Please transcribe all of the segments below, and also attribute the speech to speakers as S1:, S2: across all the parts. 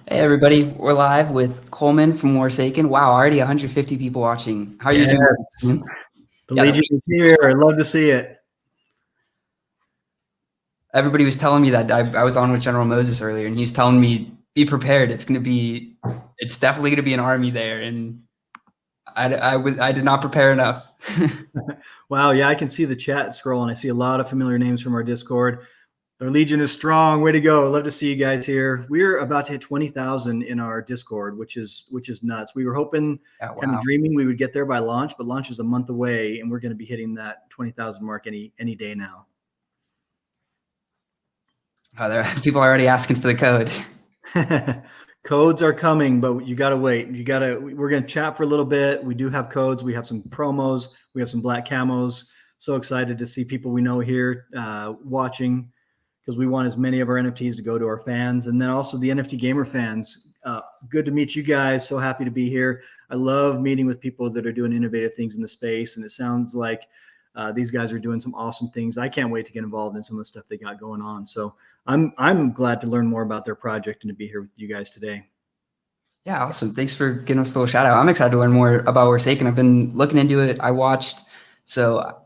S1: Hey everybody, we're live with Coleman from Warsaken. Wow, already 150 people watching. How are you
S2: Yes,
S1: doing?
S2: the
S1: Yeah,
S2: Legion is here. I'd love to see it.
S1: everybody was telling me that I was on with General Moses earlier, and he was telling me be prepared. It's definitely gonna be an army there, and I did not prepare enough.
S2: Wow, yeah, I can see the chat scrolling. I see a lot of familiar names from our Discord. The Legion is strong. Way to go! Love to see you guys here. We're about to hit 20,000 in our Discord, which is nuts. We were hoping,
S1: Yeah,
S2: kind of
S1: wow.
S2: dreaming we would get there by launch, but launch is a month away, and we're going to be hitting that 20,000 mark any day now.
S1: People are already asking for the code.
S2: Codes are coming, but you got to wait. We're going to chat for a little bit. We do have codes. We have some promos. We have some black camos. So excited to see people we know here watching, because we want as many of our NFTs to go to our fans. And then also the NFT gamer fans. Good to meet you guys. So happy to be here. I love meeting with people that are doing innovative things in the space. And it sounds like these guys are doing some awesome things. I can't wait to get involved in some of the stuff they got going on. So I'm glad to learn more about their project and to be here with you guys today.
S1: Yeah, awesome. Thanks for giving us a little shout out. I'm excited to learn more about Warsaken. I've been looking into it. I watched, so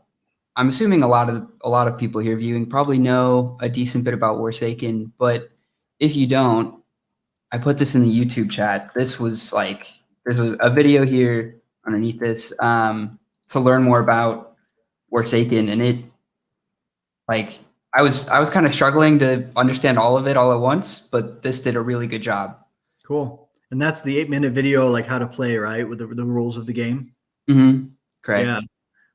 S1: I'm assuming a lot of people here viewing probably know a decent bit about Warsaken, but if you don't, I put this in the YouTube chat. This was like there's a video here underneath this to learn more about Warsaken, and it like I was kind of struggling to understand all of it all at once, but this did a really good job.
S2: Cool. And that's the 8-minute video, like how to play, right? With the rules of the game.
S1: Mm-hmm. Correct.
S2: Yeah.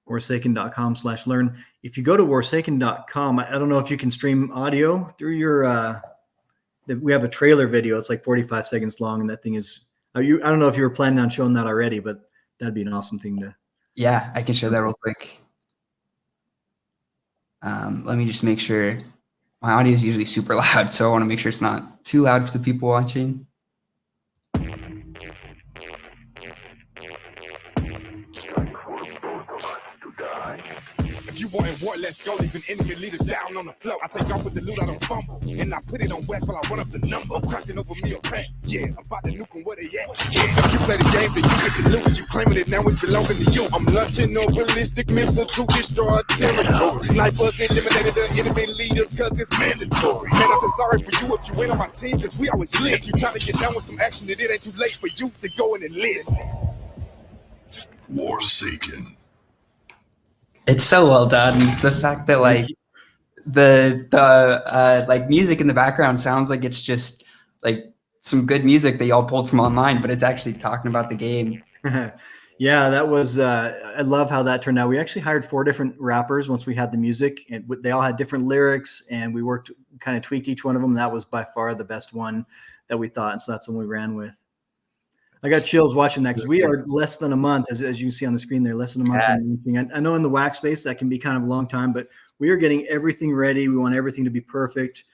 S2: Warsaken.com/learn. If you go to Warsaken.com, I don't know if you can stream audio through your, we have a trailer video. It's like 45 seconds long. And that thing is, I don't know if you were planning on showing that already, but that'd be an awesome thing to.
S1: Yeah, I can show that real quick. Let me just make sure. My audio is usually super loud, so I want to make sure it's not too loud for the people watching.
S3: If you want war, let's go. Leaving enemy leaders down on the floor. I take off with the loot, I don't fumble. And I put it on wax while I run up the number. I'm cracking over me a pack. Yeah, I'm about to nuke them where they at. Yeah, if you play the game, then you get the loot. You claiming it now, it's belonging to you. I'm launching a ballistic missile to destroy territory. Snipers eliminated the enemy leaders, cause it's mandatory. Man, I feel sorry for you if you ain't on my team, cause we always lit. If you trying to get down with some action, then it ain't too late for you to go and enlist.
S4: Warsaken.
S1: It's so well done. The fact that like the like music in the background sounds like it's just like some good music that y'all pulled from online, but it's actually talking about the game.
S2: Yeah, that was, I love how that turned out. We actually hired 4 different rappers once we had the music, and they all had different lyrics, and we kind of tweaked each one of them. That was by far the best one that we thought. And so that's the one we ran with. I got chills watching that because we are less than a month, as you can see on the screen there, less than a month. Yeah. I know in the wax space that can be kind of a long time, but we are getting everything ready. We want everything to be perfect.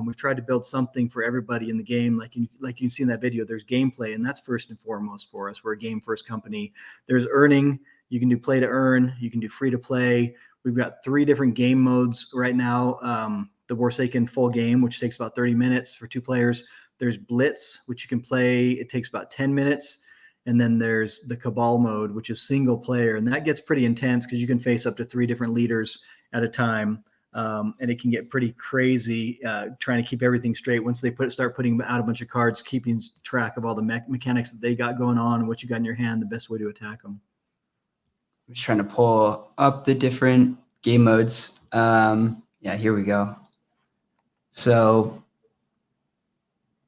S2: We've tried to build something for everybody in the game. Like you see in that video, there's gameplay, and that's first and foremost for us. We're a game first company. There's earning. You can do play to earn. You can do free to play. We've got 3 different game modes right now. The Warsaken full game, which takes about 30 minutes for 2 players. There's Blitz, which you can play. It takes about 10 minutes. And then there's the Cabal mode, which is single player. And that gets pretty intense because you can face up to 3 different leaders at a time. And it can get pretty crazy trying to keep everything straight. Once they start putting out a bunch of cards, keeping track of all the mechanics that they got going on and what you got in your hand, the best way to attack them.
S1: I'm just trying to pull up the different game modes. Yeah, here we go. So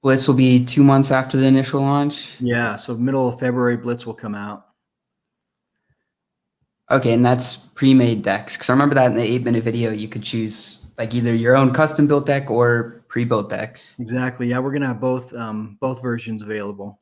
S1: Blitz will be 2 months after the initial launch.
S2: Yeah, so middle of February, Blitz will come out.
S1: Okay, and that's pre-made decks. Because I remember that in the 8-minute video, you could choose like either your own custom-built deck or pre-built decks.
S2: Exactly. Yeah, we're gonna have both versions available.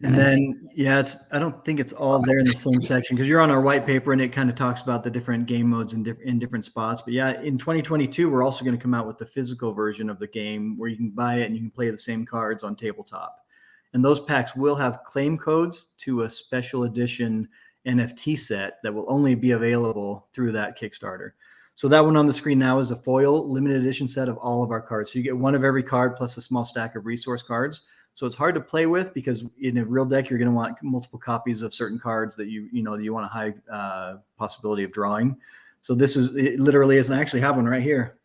S2: And then, yeah, I don't think it's all there in the same section because you're on our white paper and it kind of talks about the different game modes in different spots. But yeah, in 2022, we're also going to come out with the physical version of the game where you can buy it and you can play the same cards on tabletop. And those packs will have claim codes to a special edition NFT set that will only be available through that Kickstarter. So that one on the screen now is a foil limited edition set of all of our cards. So you get one of every card plus a small stack of resource cards. So it's hard to play with because in a real deck, you're going to want multiple copies of certain cards that you want a high possibility of drawing. So it literally is, and I actually have one right here.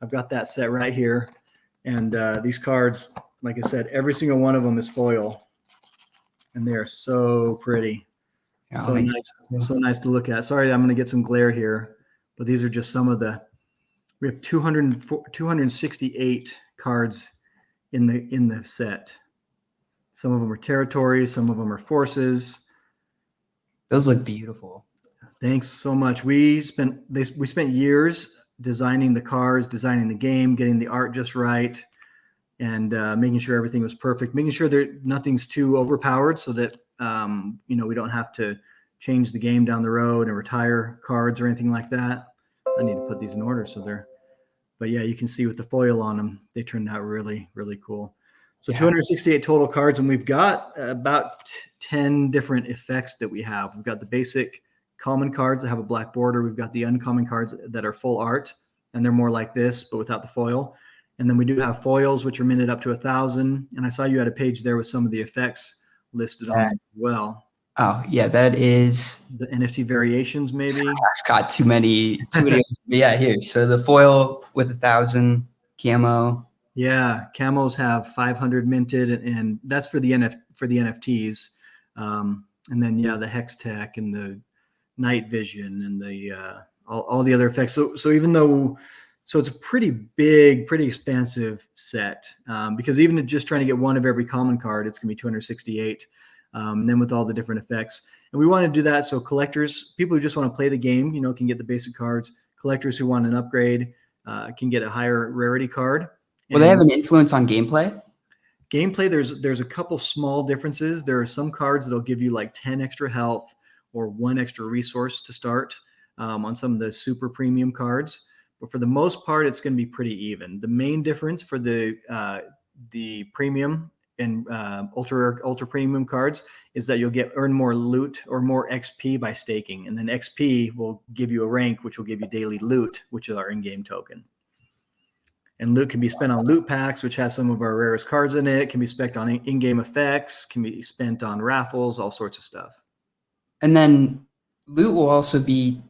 S2: I've got that set right here. And these cards, like I said, every single one of them is foil. And they are so pretty.
S1: Yeah,
S2: So nice, so nice to look at. Sorry, I'm going to get some glare here. But these are just some of we have 268 cards in the set. Some of them are territories, some of them are forces.
S1: Those look beautiful.
S2: Thanks so much. We spent years designing the cards, designing the game, getting the art just right, and making sure everything was perfect, making sure nothing's too overpowered so that we don't have to change the game down the road and retire cards or anything like that. I need to put these in order but yeah, you can see with the foil on them, they turned out really, really cool. So yeah. 268 total cards, and we've got about 10 different effects that we have. We've got the basic common cards that have a black border. We've got the uncommon cards that are full art, and they're more like this, but without the foil. And then we do have foils, which are minted up to 1,000. And I saw you had a page there with some of the effects listed on it as well.
S1: Oh, yeah, that is
S2: the NFT variations, maybe.
S1: I've got too many. Yeah, here. So the foil with 1,000 camo.
S2: Yeah, camos have 500 minted, and that's for the NFTs. And then the Hex Tech and the Night Vision and the all the other effects. So even though it's a pretty big, pretty expansive set, because even just trying to get one of every common card, it's gonna be 268. And then with all the different effects, and we want to do that so collectors, people who just want to play the game, can get the basic cards. Collectors who want an upgrade can get a higher rarity card.
S1: Will they have an influence on gameplay?
S2: Gameplay, there's a couple small differences. There are some cards that'll give you like 10 extra health or 1 extra resource to start on some of the super premium cards. But for the most part, it's going to be pretty even. The main difference for the premium and ultra premium cards is that you'll earn more loot or more XP by staking, and then XP will give you a rank, which will give you daily loot, which is our in-game token. And loot can be spent on loot packs, which has some of our rarest cards in it. Can be spent on in-game effects, can be spent on raffles, all sorts of stuff.
S1: And then loot will also be,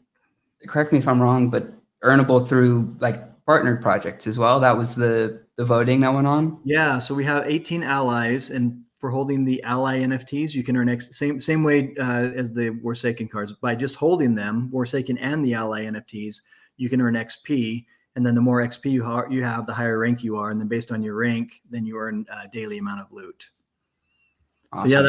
S1: correct me if I'm wrong, but earnable through like partnered projects as well. That was the voting that went on.
S2: Yeah, so we have 18 allies, and for holding the ally NFTs, you can earn same way as the Warsaken cards. By just holding them, Warsaken and the ally NFTs, you can earn XP. And then the more XP you have, the higher rank you are. And then based on your rank, then you earn a daily amount of loot. Awesome. So yeah,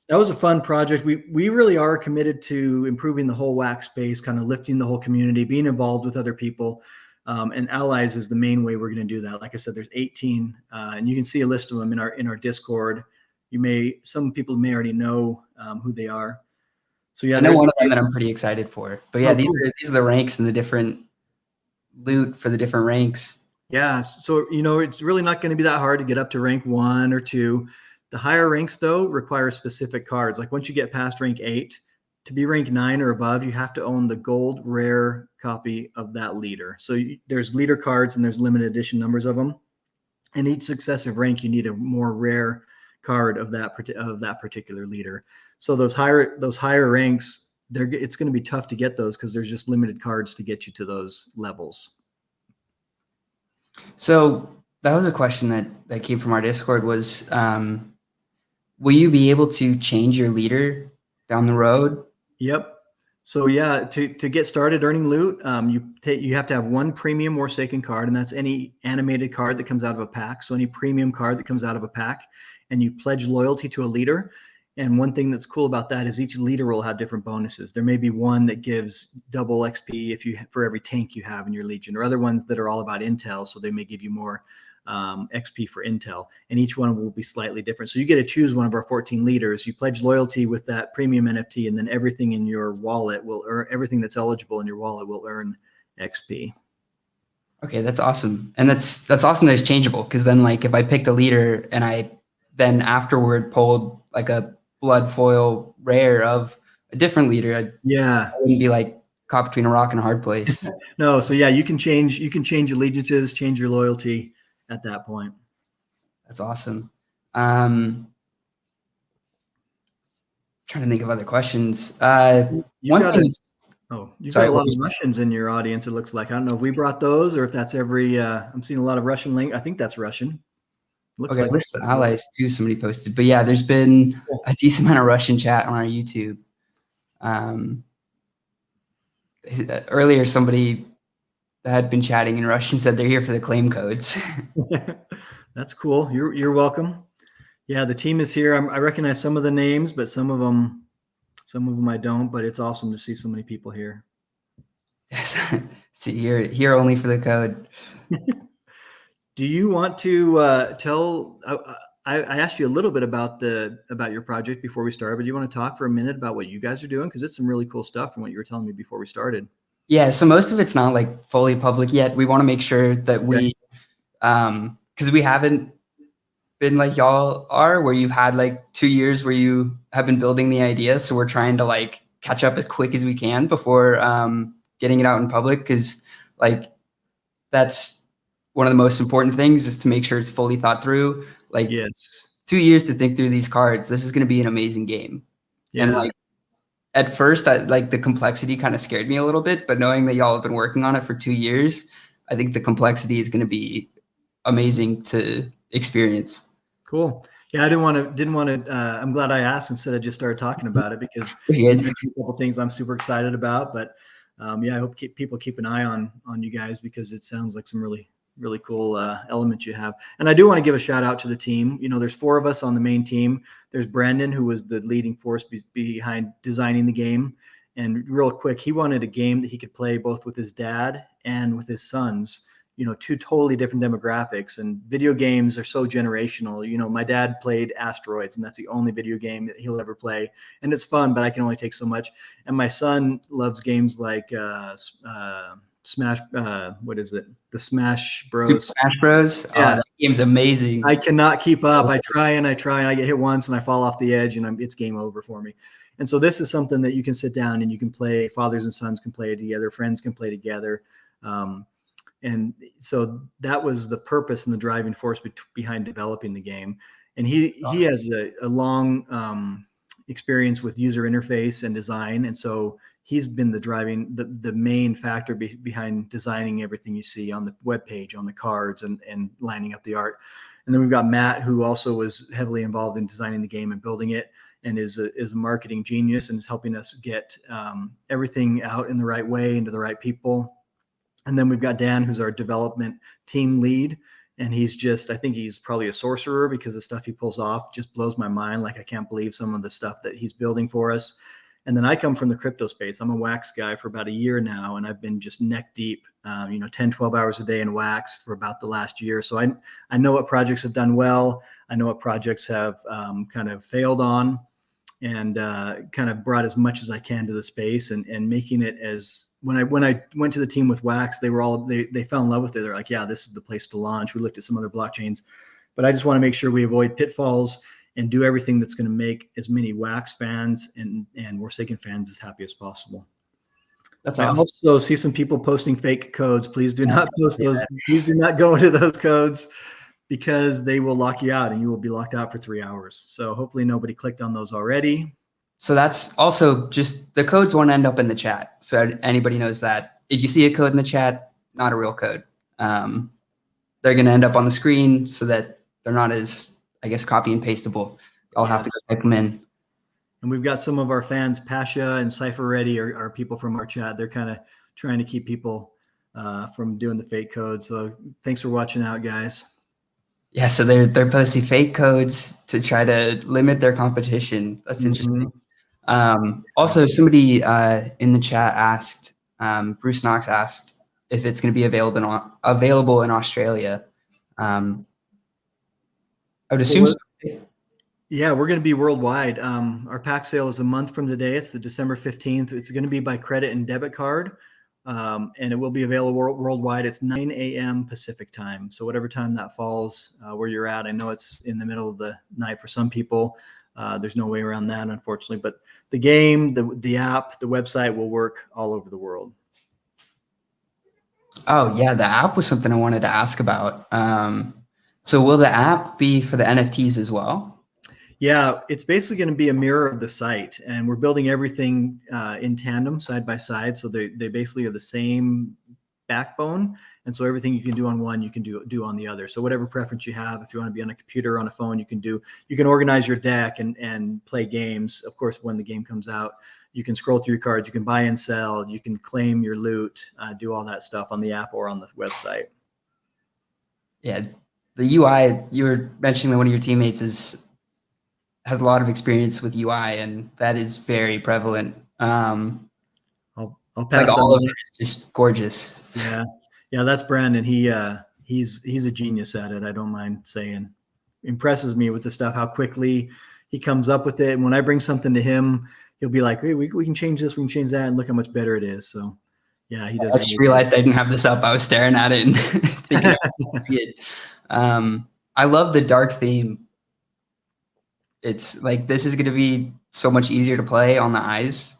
S2: that was a fun project. We really are committed to improving the whole wax space, kind of lifting the whole community, being involved with other people. And allies is the main way we're going to do that. Like I said, there's 18, and you can see a list of them in our Discord. Some people may already know who they are. So yeah,
S1: I know one of them that I'm pretty excited for. But yeah, these are the ranks and the different loot for the different ranks.
S2: Yeah, so it's really not going to be that hard to get up to rank 1 or 2. The higher ranks though require specific cards. Like once you get past rank 8, to be rank 9 or above, you have to own the gold rare copy of that leader. So there's leader cards and there's limited edition numbers of them. And each successive rank, you need a more rare card of that particular leader. So those higher ranks, it's going to be tough to get those because there's just limited cards to get you to those levels.
S1: So that was a question that came from our Discord was, will you be able to change your leader down the road?
S2: Yep. So yeah, to get started earning loot, you have to have one premium Warsaken card, and that's any animated card that comes out of a pack. So any premium card that comes out of a pack, and you pledge loyalty to a leader. And one thing that's cool about that is each leader will have different bonuses. There may be one that gives double XP for every tank you have in your legion, or other ones that are all about intel, so they may give you more XP for intel. And each one will be slightly different. So you get to choose one of our 14 leaders. You pledge loyalty with that premium NFT, and then everything in your wallet will earn, everything that's eligible in your wallet will earn XP.
S1: Okay, that's awesome. And that's awesome that it's changeable, because then like if I picked a leader and I then afterward pulled like a blood foil rare of a different leader, I wouldn't be like caught between a rock and a hard place.
S2: No, so yeah, you can change allegiances, change your loyalty at that point.
S1: That's awesome. Trying to think of other questions. One thing is,
S2: you've
S1: sorry,
S2: got a lot
S1: what
S2: of
S1: was-
S2: Russians in your audience, it looks like. I don't know if we brought those or if that's every I'm seeing a lot of Russian link. I think that's Russian. Looks
S1: okay,
S2: like
S1: list the allies too, somebody posted. But yeah, there's been a decent amount of Russian chat on our YouTube. Earlier, somebody that had been chatting in Russian said they're here for the claim codes.
S2: That's cool. You're welcome. Yeah, the team is here. I recognize some of the names, but some of them I don't. But it's awesome to see so many people here.
S1: Yes. See, you're here only for the code.
S2: Do you want to tell? I asked you a little bit about your project before we started, but do you want to talk for a minute about what you guys are doing? Because it's some really cool stuff from what you were telling me before we started.
S1: Yeah, so most of it's not like fully public yet. We want to make sure that we, because we haven't been like y'all are, where you've had like 2 years where you have been building the idea. So we're trying to like catch up as quick as we can before getting it out in public, because like that's one of the most important things, is to make sure it's fully thought through. Like,
S2: yes,
S1: 2 years to think through these cards. This is going to be an amazing game.
S2: Yeah.
S1: And like at first, like the complexity kind of scared me a little bit, but knowing that y'all have been working on it for 2 years, I think the complexity is going to be amazing to experience.
S2: Cool. Yeah, I didn't want to. I'm glad I asked instead of just started talking about it, because you mentioned a couple things I'm super excited about. But yeah, I hope people keep an eye on you guys, because it sounds like some really cool elements you have. And I do want to give a shout out to the team. You know, there's 4 of us on the main team. There's Brandon, who was the leading force behind designing the game. And real quick, he wanted a game that he could play both with his dad and with his sons. You know, 2 totally different demographics, and video games are so generational. You know, my dad played Asteroids, and that's the only video game that he'll ever play. And it's fun, but I can only take so much. And my son loves games like Smash, what is it? The Smash Bros.
S1: Smash Bros.
S2: Yeah.
S1: Oh, that game's amazing.
S2: I cannot keep up. I try and I get hit once and I fall off the edge, and it's game over for me. And so this is something that you can sit down and you can play. Fathers and sons can play together. Friends can play together. And so that was the purpose and the driving force behind developing the game. And he has a long experience with user interface and design. And so he's been the main factor behind designing everything you see on the webpage, on the cards, and lining up the art. And then we've got Matt, who also was heavily involved in designing the game and building it, and is a marketing genius, and is helping us get everything out in the right way into the right people. And then we've got Dan, who's our development team lead. And I think he's probably a sorcerer, because the stuff he pulls off just blows my mind. Like, I can't believe some of the stuff that he's building for us. And then I come from the crypto space. I'm a Wax guy for about a year now, and I've been just neck deep, 10, 12 hours a day in Wax for about the last year. So I know what projects have done well. I know what projects have kind of failed on, and kind of brought as much as I can to the space, and making it as, when I went to the team with Wax, they fell in love with it. They're like, yeah, this is the place to launch. We looked at some other blockchains, but I just want to make sure we avoid pitfalls and do everything that's going to make as many Wax fans and Warsaken fans as happy as possible.
S1: That's
S2: I
S1: awesome.
S2: also see some people posting fake codes. Please do not post those. Please do not go into those codes, because they will lock you out and you will be locked out for 3 hours. So hopefully nobody clicked on those already.
S1: So that's also just, the codes won't end up in the chat. So anybody knows that. If you see a code in the chat, not a real code. They're going to end up on the screen so that they're not as, I guess, copy and pasteable. I'll have to go type them in.
S2: And we've got some of our fans, Pasha and Cypher Ready, are people from our chat. They're kind of trying to keep people from doing the fake code. So thanks for watching out, guys.
S1: Yeah, so they're posting fake codes to try to limit their competition. That's interesting. Also, somebody in the chat asked, Bruce Knox asked if it's going to be available in Australia. I would assume so.
S2: Yeah, we're going to be worldwide. Our pack sale is a month from today. It's the December 15th. It's going to be by credit and debit card. And it will be available worldwide. It's 9 a.m. Pacific time. So whatever time that falls where you're at, I know it's in the middle of the night for some people. There's no way around that, unfortunately. But the game, the app, the website will work all over the world.
S1: Oh yeah, the app was something I wanted to ask about. So will the app be for the NFTs as well?
S2: Yeah, it's basically going to be a mirror of the site, and we're building everything in tandem, side by side. So they basically are the same backbone, and so everything you can do on one, you can do on the other. So whatever preference you have, if you want to be on a computer or on a phone, you can organize your deck and play games. Of course, when the game comes out, you can scroll through your cards, you can buy and sell, you can claim your loot, do all that stuff on the app or on the website.
S1: Yeah, the UI, you were mentioning that one of your teammates has a lot of experience with UI, and that is very prevalent.
S2: I'll pass
S1: Like
S2: that
S1: all of
S2: on.
S1: it is just gorgeous.
S2: Yeah, that's Brandon. He's a genius at it. I don't mind saying. Impresses me with the stuff, how quickly he comes up with it. And when I bring something to him, he'll be like, hey, we can change this, we can change that, and look how much better it is. So yeah, he does.
S1: I just realized I didn't have this up. I was staring at it and thinking I see it. I love the dark theme. It's like, this is going to be so much easier to play on the eyes.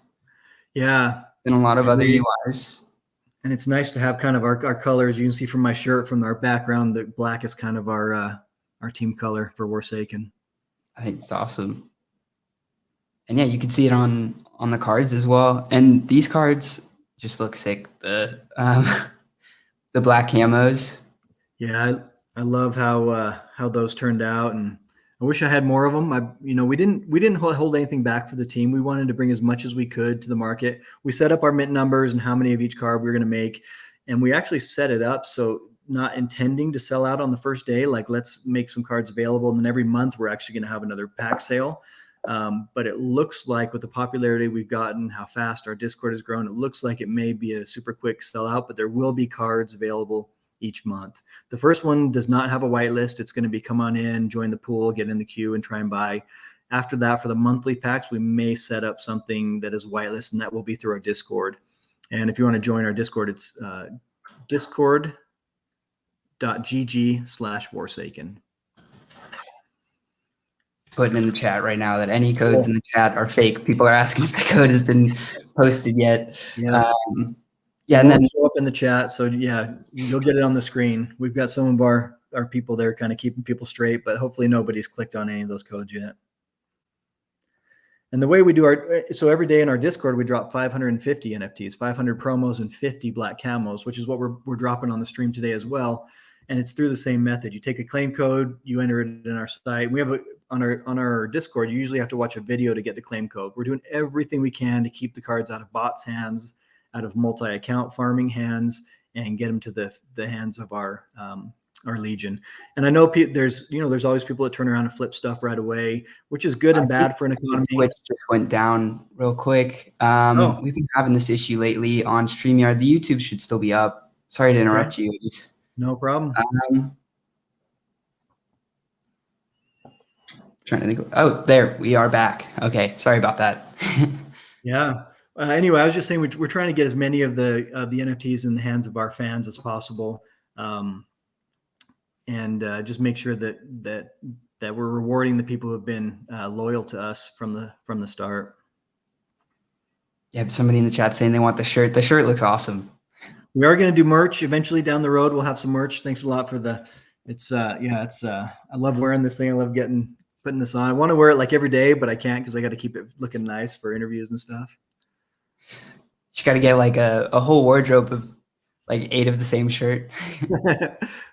S2: Yeah.
S1: Than a lot of other UIs.
S2: And it's nice to have kind of our colors. You can see from my shirt, from our background, the black is kind of our team color for Warsaken.
S1: I think it's awesome. And yeah, you can see it on the cards as well. And these cards just look sick. The black camos.
S2: Yeah, I love how those turned out, and I wish I had more of them. We didn't hold anything back for the team. We wanted to bring as much as we could to the market. We set up our mint numbers and how many of each card we were going to make, and we actually set it up so, not intending to sell out on the first day. Like, let's make some cards available, and then every month we're actually going to have another pack sale. But it looks like, with the popularity we've gotten, how fast our Discord has grown, it looks like it may be a super quick sellout. But there will be cards available each month. The first one does not have a whitelist. It's going to be come on in, join the pool, get in the queue, and try and buy. After that, for the monthly packs, we may set up something that is whitelist, and that will be through our Discord. And if you want to join our Discord, it's discord.gg/Warsaken.
S1: Putting in the chat right now that any codes in the chat are fake. People are asking if the code has been posted yet.
S2: Yeah. And then show up in the chat. So yeah, you'll get it on the screen. We've got some of our people there kind of keeping people straight, but hopefully nobody's clicked on any of those codes yet. And the way we do so every day in our Discord, we drop 550 NFTs, 500 promos, and 50 black camos, which is what we're dropping on the stream today as well. And it's through the same method. You take a claim code, you enter it in our site. We have on our Discord, you usually have to watch a video to get the claim code. We're doing everything we can to keep the cards out of bots' hands, out of multi-account farming hands, and get them to the hands of our legion. And I know there's always people that turn around and flip stuff right away, which is good and bad for an economy.
S1: Twitch just went down real quick. We've been having this issue lately on StreamYard. The YouTube should still be up. Sorry to interrupt you.
S2: No problem.
S1: Trying to think. Oh, there we are back. Okay, sorry about that.
S2: Yeah. Anyway, I was just saying we're trying to get as many of the NFTs in the hands of our fans as possible, and just make sure that we're rewarding the people who have been loyal to us from the start.
S1: Yeah, somebody in the chat saying they want the shirt. The shirt looks awesome.
S2: We are going to do merch eventually down the road. We'll have some merch. Thanks a lot for I love wearing this thing. I love putting this on. I want to wear it like every day, but I can't because I got to keep it looking nice for interviews and stuff.
S1: You got to get like a whole wardrobe of like 8 of the same shirt.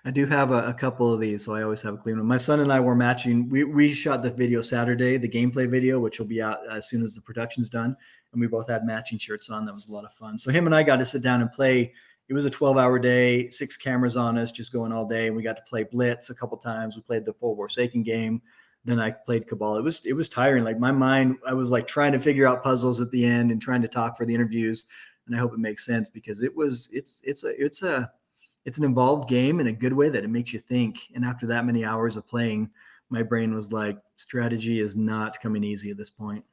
S2: I do have a couple of these, so I always have a clean one. My son and I were matching. We shot the video Saturday, the gameplay video, which will be out as soon as the production's done. And we both had matching shirts on. That was a lot of fun. So him and I got to sit down and play. It was a 12-hour day, 6 cameras on us, just going all day. And we got to play Blitz a couple times. We played the full Warsaken game. Then I played Cabal. It was tiring. Like my mind, I was like trying to figure out puzzles at the end and trying to talk for the interviews. And I hope it makes sense because it's an involved game in a good way that it makes you think. And after that many hours of playing, my brain was like, strategy is not coming easy at this point.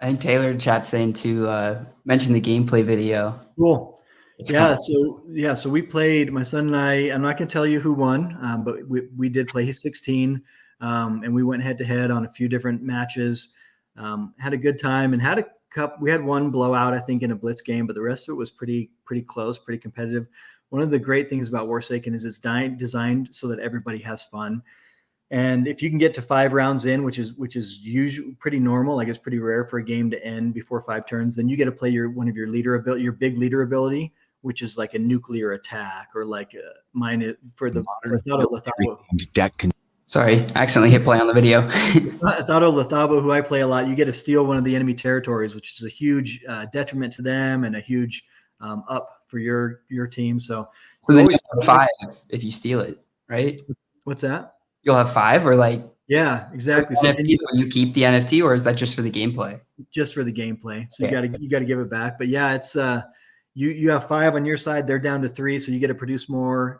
S1: I think Taylor in chat saying to mention the gameplay video.
S2: Cool. So we played, my son and I. I'm not going to tell you who won, but we did play. He's 16. And we went head to head on a few different matches, had a good time, and had a cup. We had one blowout, I think, in a Blitz game, but the rest of it was pretty close, pretty competitive. One of the great things about Warsaken is it's designed so that everybody has fun. And if you can get to 5 rounds in, which is usually pretty normal, like it's pretty rare for a game to end before 5 turns, then you get to play your big leader ability, which is like a nuclear attack, or like mine for
S3: deck.
S1: Sorry, I accidentally hit play on the video.
S2: Thado Lethabo, who I play a lot, you get to steal one of the enemy territories, which is a huge detriment to them and a huge up for your team. So
S1: then you have 5 if you steal it, right?
S2: What's that?
S1: You'll have 5, or like,
S2: yeah, exactly. So
S1: NFTs, when you keep the NFT, or is that just for the gameplay?
S2: Just for the gameplay. So you got to give it back. But yeah, it's you have 5 on your side. They're down to 3, so you get to produce more.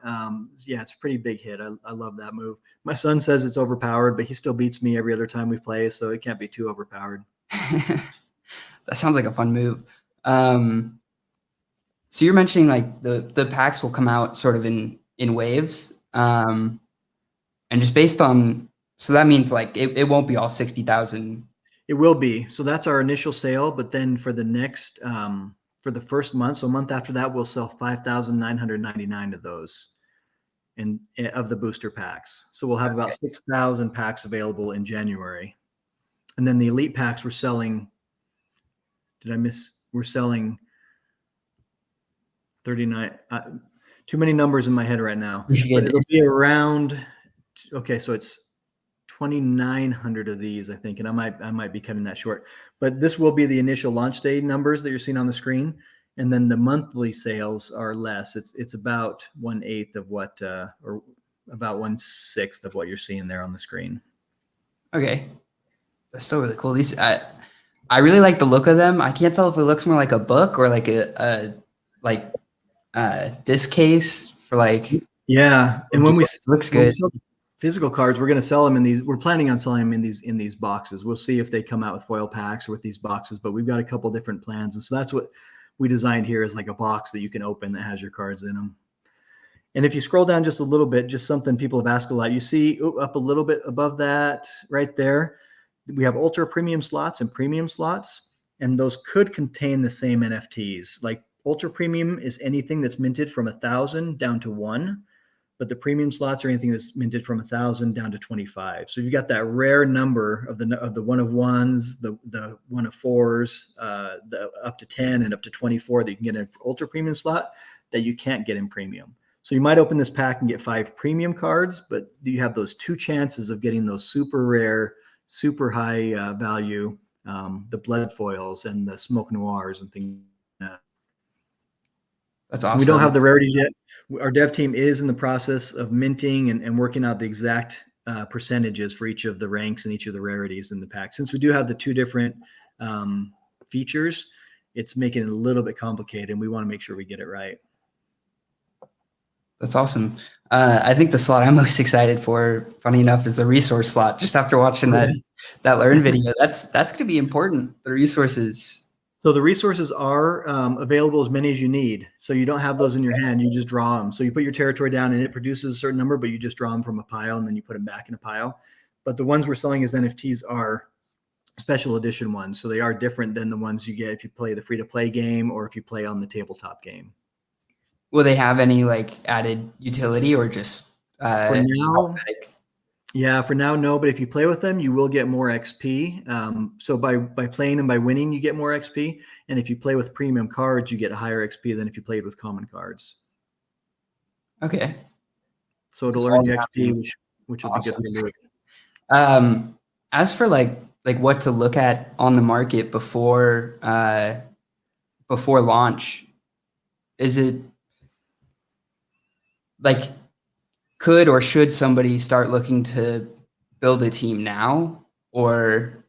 S2: Yeah, it's a pretty big hit. I love that move. My son says it's overpowered, but he still beats me every other time we play, so it can't be too overpowered.
S1: That sounds like a fun move. So you're mentioning like the packs will come out sort of in waves, and just based on, so that means like it won't be all 60,000.
S2: It will be. So that's our initial sale, but then for the next for the first month, so a month after that, we'll sell 5,999 of those of the booster packs. So we'll have about 6,000 packs available in January. And then the elite packs we're selling, we're selling 39, too many numbers in my head right now. But it'll be around, okay, so it's 2,900 of these, I think, and I might be cutting that short. But this will be the initial launch day numbers that you're seeing on the screen, and then the monthly sales are less. It's about 1/8 of what, or about 1/6 of what you're seeing there on the screen.
S1: Okay, that's still really cool. These, I really like the look of them. I can't tell if it looks more like a book or like a disc case for like.
S2: Yeah, and when we
S1: looks good.
S2: Physical cards, we're going to sell them in these. We're planning on selling them in these boxes. We'll see if they come out with foil packs or with these boxes, but we've got a couple different plans, and so that's what we designed here, is like a box that you can open that has your cards in them. And if you scroll down just a little bit, just something people have asked a lot. You see up a little bit above that, right there, we have ultra premium slots and premium slots, and those could contain the same NFTs. Like ultra premium is anything that's minted from 1,000 down to 1. But the premium slots are anything that's minted from 1,000 down to 25. So you've got that rare number of the 1 of 1s, the 1 of 4s, the up to 10 and up to 24 that you can get in an ultra premium slot that you can't get in premium. So you might open this pack and get 5 premium cards, but you have those 2 chances of getting those super rare, super high value, the blood foils and the smoke noirs and things like that.
S1: That's awesome.
S2: We don't have the rarities yet. Our dev team is in the process of minting and working out the exact percentages for each of the ranks and each of the rarities in the pack. Since we do have the 2 different features, it's making it a little bit complicated, and we want to make sure we get it right.
S1: That's awesome. I think the slot I'm most excited for, funny enough, is the resource slot. Just after watching that learn video, that's going to be important. The resources.
S2: So the resources are available as many as you need. So you don't have those in your hand, you just draw them. So you put your territory down and it produces a certain number, but you just draw them from a pile and then you put them back in a pile. But the ones we're selling as NFTs are special edition ones. So they are different than the ones you get if you play the free-to-play game or if you play on the tabletop game.
S1: Will they have any like added utility or just
S2: for now? Yeah, for now, no. But if you play with them, you will get more XP. So by playing and by winning, you get more XP. And if you play with premium cards, you get a higher XP than if you played with common cards.
S1: Okay.
S2: So it'll earn you XP, which will be good for you.
S1: As for like what to look at on the market before launch, is it like, could or should somebody start looking to build a team now, or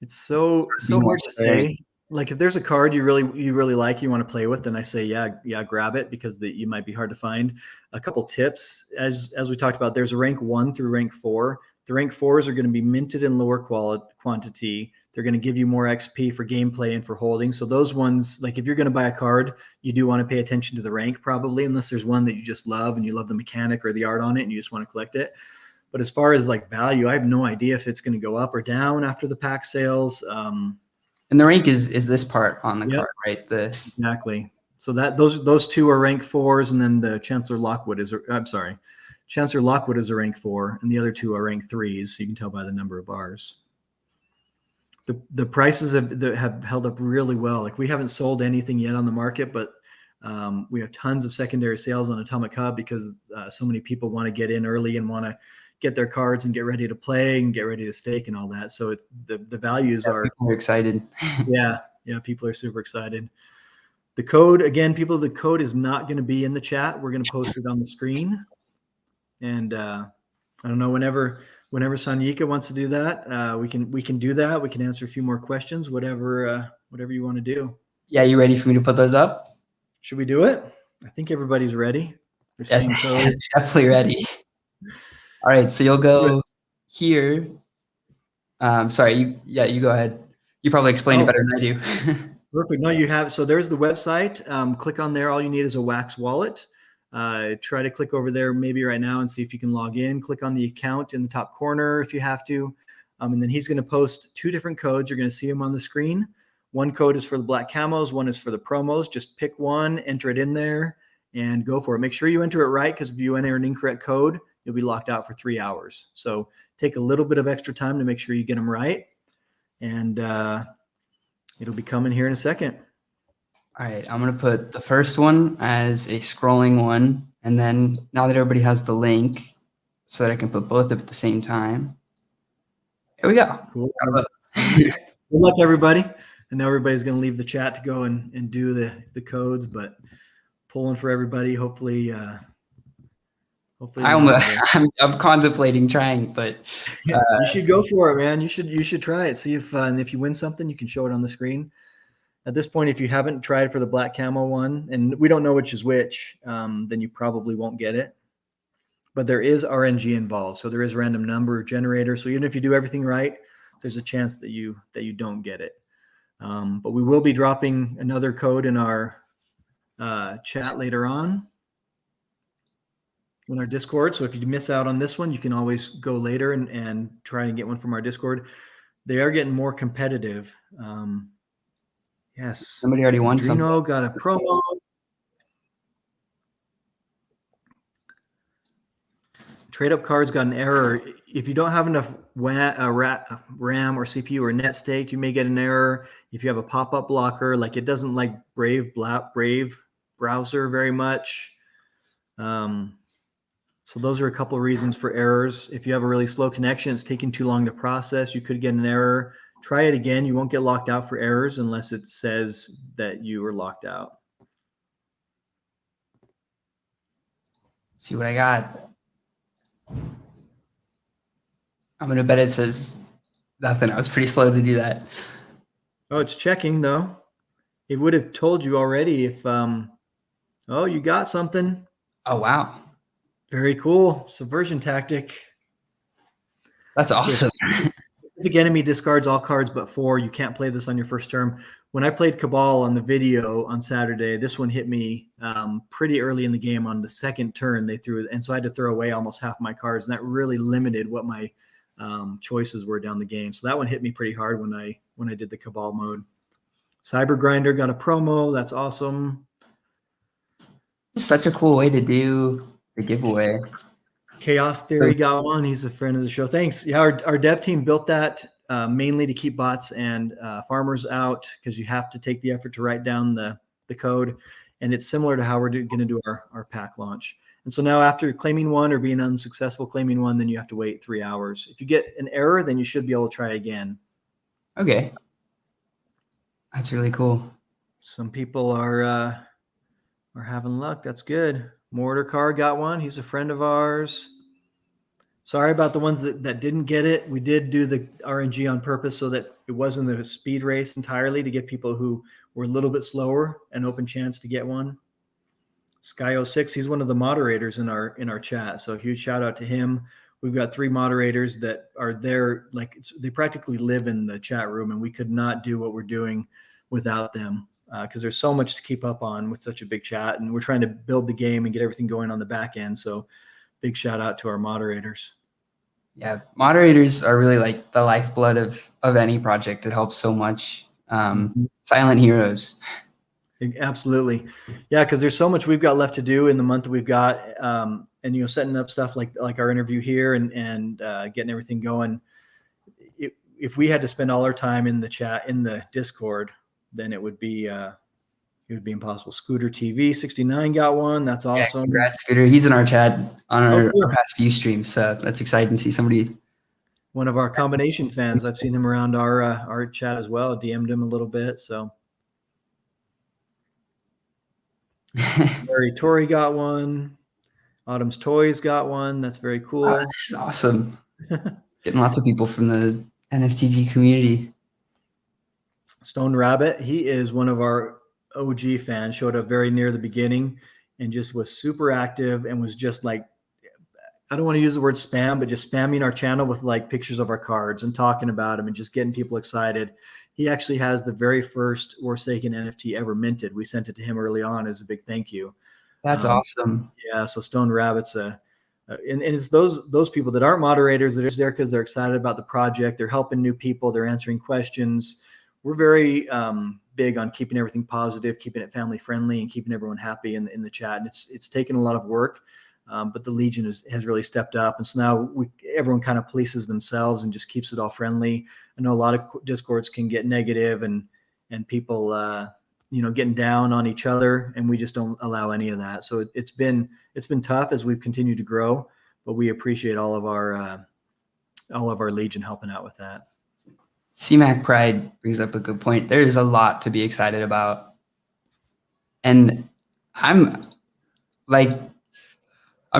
S2: it's so hard to say. Like if there's a card you really like, you want to play with, then I say yeah, grab it, because you might be hard to find. A couple tips, as we talked about, there's a rank 1 through rank 4. The rank 4s are going to be minted in lower quantity. They're going to give you more XP for gameplay and for holding. So those ones, like if you're going to buy a card, you do want to pay attention to the rank probably, unless there's one that you just love and you love the mechanic or the art on it and you just want to collect it. But as far as like value, I have no idea if it's going to go up or down after the pack sales.
S1: And the rank is this part on the
S2: Yep.
S1: card, right?
S2: Exactly. So that those two are rank 4s, and then the Chancellor Lockwood is a rank 4, and the other two are rank 3s. So you can tell by the number of bars. The prices have held up really well. Like, we haven't sold anything yet on the market, but we have tons of secondary sales on Atomic Hub because so many people want to get in early and want to get their cards and get ready to play and get ready to stake and all that. So it's the values are
S1: People are excited.
S2: yeah, people are super excited. The code, again, people, the code is not going to be in the chat. We're going to post it on the screen. And I don't know, whenever Sanyika wants to do that, we can do that. We can answer a few more questions, whatever you want to do.
S1: Yeah, you ready for me to put those up?
S2: Should we do it? I think everybody's ready. They're saying code.
S1: Definitely ready. All right, so you'll go here. Sorry, you go ahead. You probably explained it better than I do.
S2: Perfect. No, you have. So there's the website. Click on there. All you need is a Wax wallet. Try to click over there maybe right now and see if you can log in. Click on the account in the top corner if you have to. And then he's going to post 2 different codes. You're going to see them on the screen. One code is for the black camos. One is for the promos. Just pick one, enter it in there, and go for it. Make sure you enter it right, because if you enter an incorrect code, you'll be locked out for 3 hours. So take a little bit of extra time to make sure you get them right. And it'll be coming here in a second.
S1: All right, I'm going to put the first one as a scrolling one. And then now that everybody has the link, so that I can put both at the same time. Here we go.
S2: Cool. Good luck, everybody. I know everybody's going to leave the chat to go and do the codes, but pulling for everybody. Hopefully
S1: I'm contemplating trying, but
S2: you should go for it, man. You should try it. See if you win something, you can show it on the screen. At this point, if you haven't tried for the black camo one, and we don't know which is which, then you probably won't get it. But there is RNG involved, so there is random number generator. So even if you do everything right, there's a chance that you don't get it. But we will be dropping another code in our chat later on in our Discord. So if you miss out on this one, you can always go later and try and get one from our Discord. They are getting more competitive. Yes.
S1: Somebody already won something.
S2: Drino got a promo. Trade up cards got an error. If you don't have enough RAM or CPU or net staked, you may get an error. If you have a pop-up blocker, like it doesn't like Brave browser very much. So those are a couple of reasons for errors. If you have a really slow connection, it's taking too long to process, you could get an error. Try it again. You won't get locked out for errors unless it says that you were locked out.
S1: Let's see what I got. I'm going to bet it says nothing. I was pretty slow to do that.
S2: Oh, it's checking though. It would have told you already if, oh, you got something.
S1: Oh, wow.
S2: Very cool. Subversion tactic.
S1: That's awesome.
S2: Specific enemy discards all cards but 4. You can't play this on your first turn. When I played Cabal on the video on Saturday, this one hit me pretty early in the game on the second turn. They threw it, and so I had to throw away almost half my cards, and that really limited what my choices were down the game. So that one hit me pretty hard when I did the Cabal mode. Cyber Grinder got a promo. That's awesome.
S1: Such a cool way to do the giveaway.
S2: Chaos Theory got one. He's a friend of the show. Thanks. Yeah, our dev team built that mainly to keep bots and farmers out, because you have to take the effort to write down the code. And it's similar to how we're going to do our pack launch. And so now after claiming one or being unsuccessful claiming one, then you have to wait 3 hours. If you get an error, then you should be able to try again.
S1: Okay. That's really cool.
S2: Some people are having luck. That's good. Mortar Car got one. He's a friend of ours. Sorry about the ones that didn't get it. We did do the RNG on purpose so that it wasn't a speed race entirely, to give people who were a little bit slower an open chance to get one. Sky06, he's one of the moderators in our chat. So a huge shout out to him. We've got 3 moderators that are there. Like, they practically live in the chat room, and we could not do what we're doing without them. Because there's so much to keep up on with such a big chat, and we're trying to build the game and get everything going on the back end. So big shout out to our moderators.
S1: Yeah, moderators are really like the lifeblood of any project. It helps so much. Silent heroes.
S2: Absolutely. Yeah, because there's so much we've got left to do in the month that we've got. And, setting up stuff like our interview here and getting everything going. If we had to spend all our time in the chat, in the Discord, then it would be impossible. Scooter TV 69 got one. That's awesome.
S1: Yeah, congrats, Scooter. He's in our chat on our past few streams. So that's exciting to see somebody.
S2: One of our combination fans. I've seen him around our chat as well. DM'd him a little bit. So Mary Tori got one. Autumn's Toys got one. That's very cool.
S1: Oh, that's awesome. Getting lots of people from the NFTG community.
S2: Stone Rabbit, he is one of our OG fans, showed up very near the beginning and just was super active and was just like, I don't want to use the word spam, but just spamming our channel with like pictures of our cards and talking about them and just getting people excited. He actually has the very first Warsaken NFT ever minted. We sent it to him early on as a big thank you.
S1: That's awesome.
S2: Yeah, so Stone Rabbit's and it's those people that aren't moderators that are there because they're excited about the project. They're helping new people. They're answering questions. We're very big on keeping everything positive, keeping it family friendly, and keeping everyone happy in the chat. And it's taken a lot of work, but the Legion has really stepped up. And so now everyone kind of polices themselves and just keeps it all friendly. I know a lot of Discords can get negative and people getting down on each other, and we just don't allow any of that. So it's been tough as we've continued to grow, but we appreciate all of our Legion helping out with that.
S1: CMAC Pride brings up a good point. There's a lot to be excited about. And I'm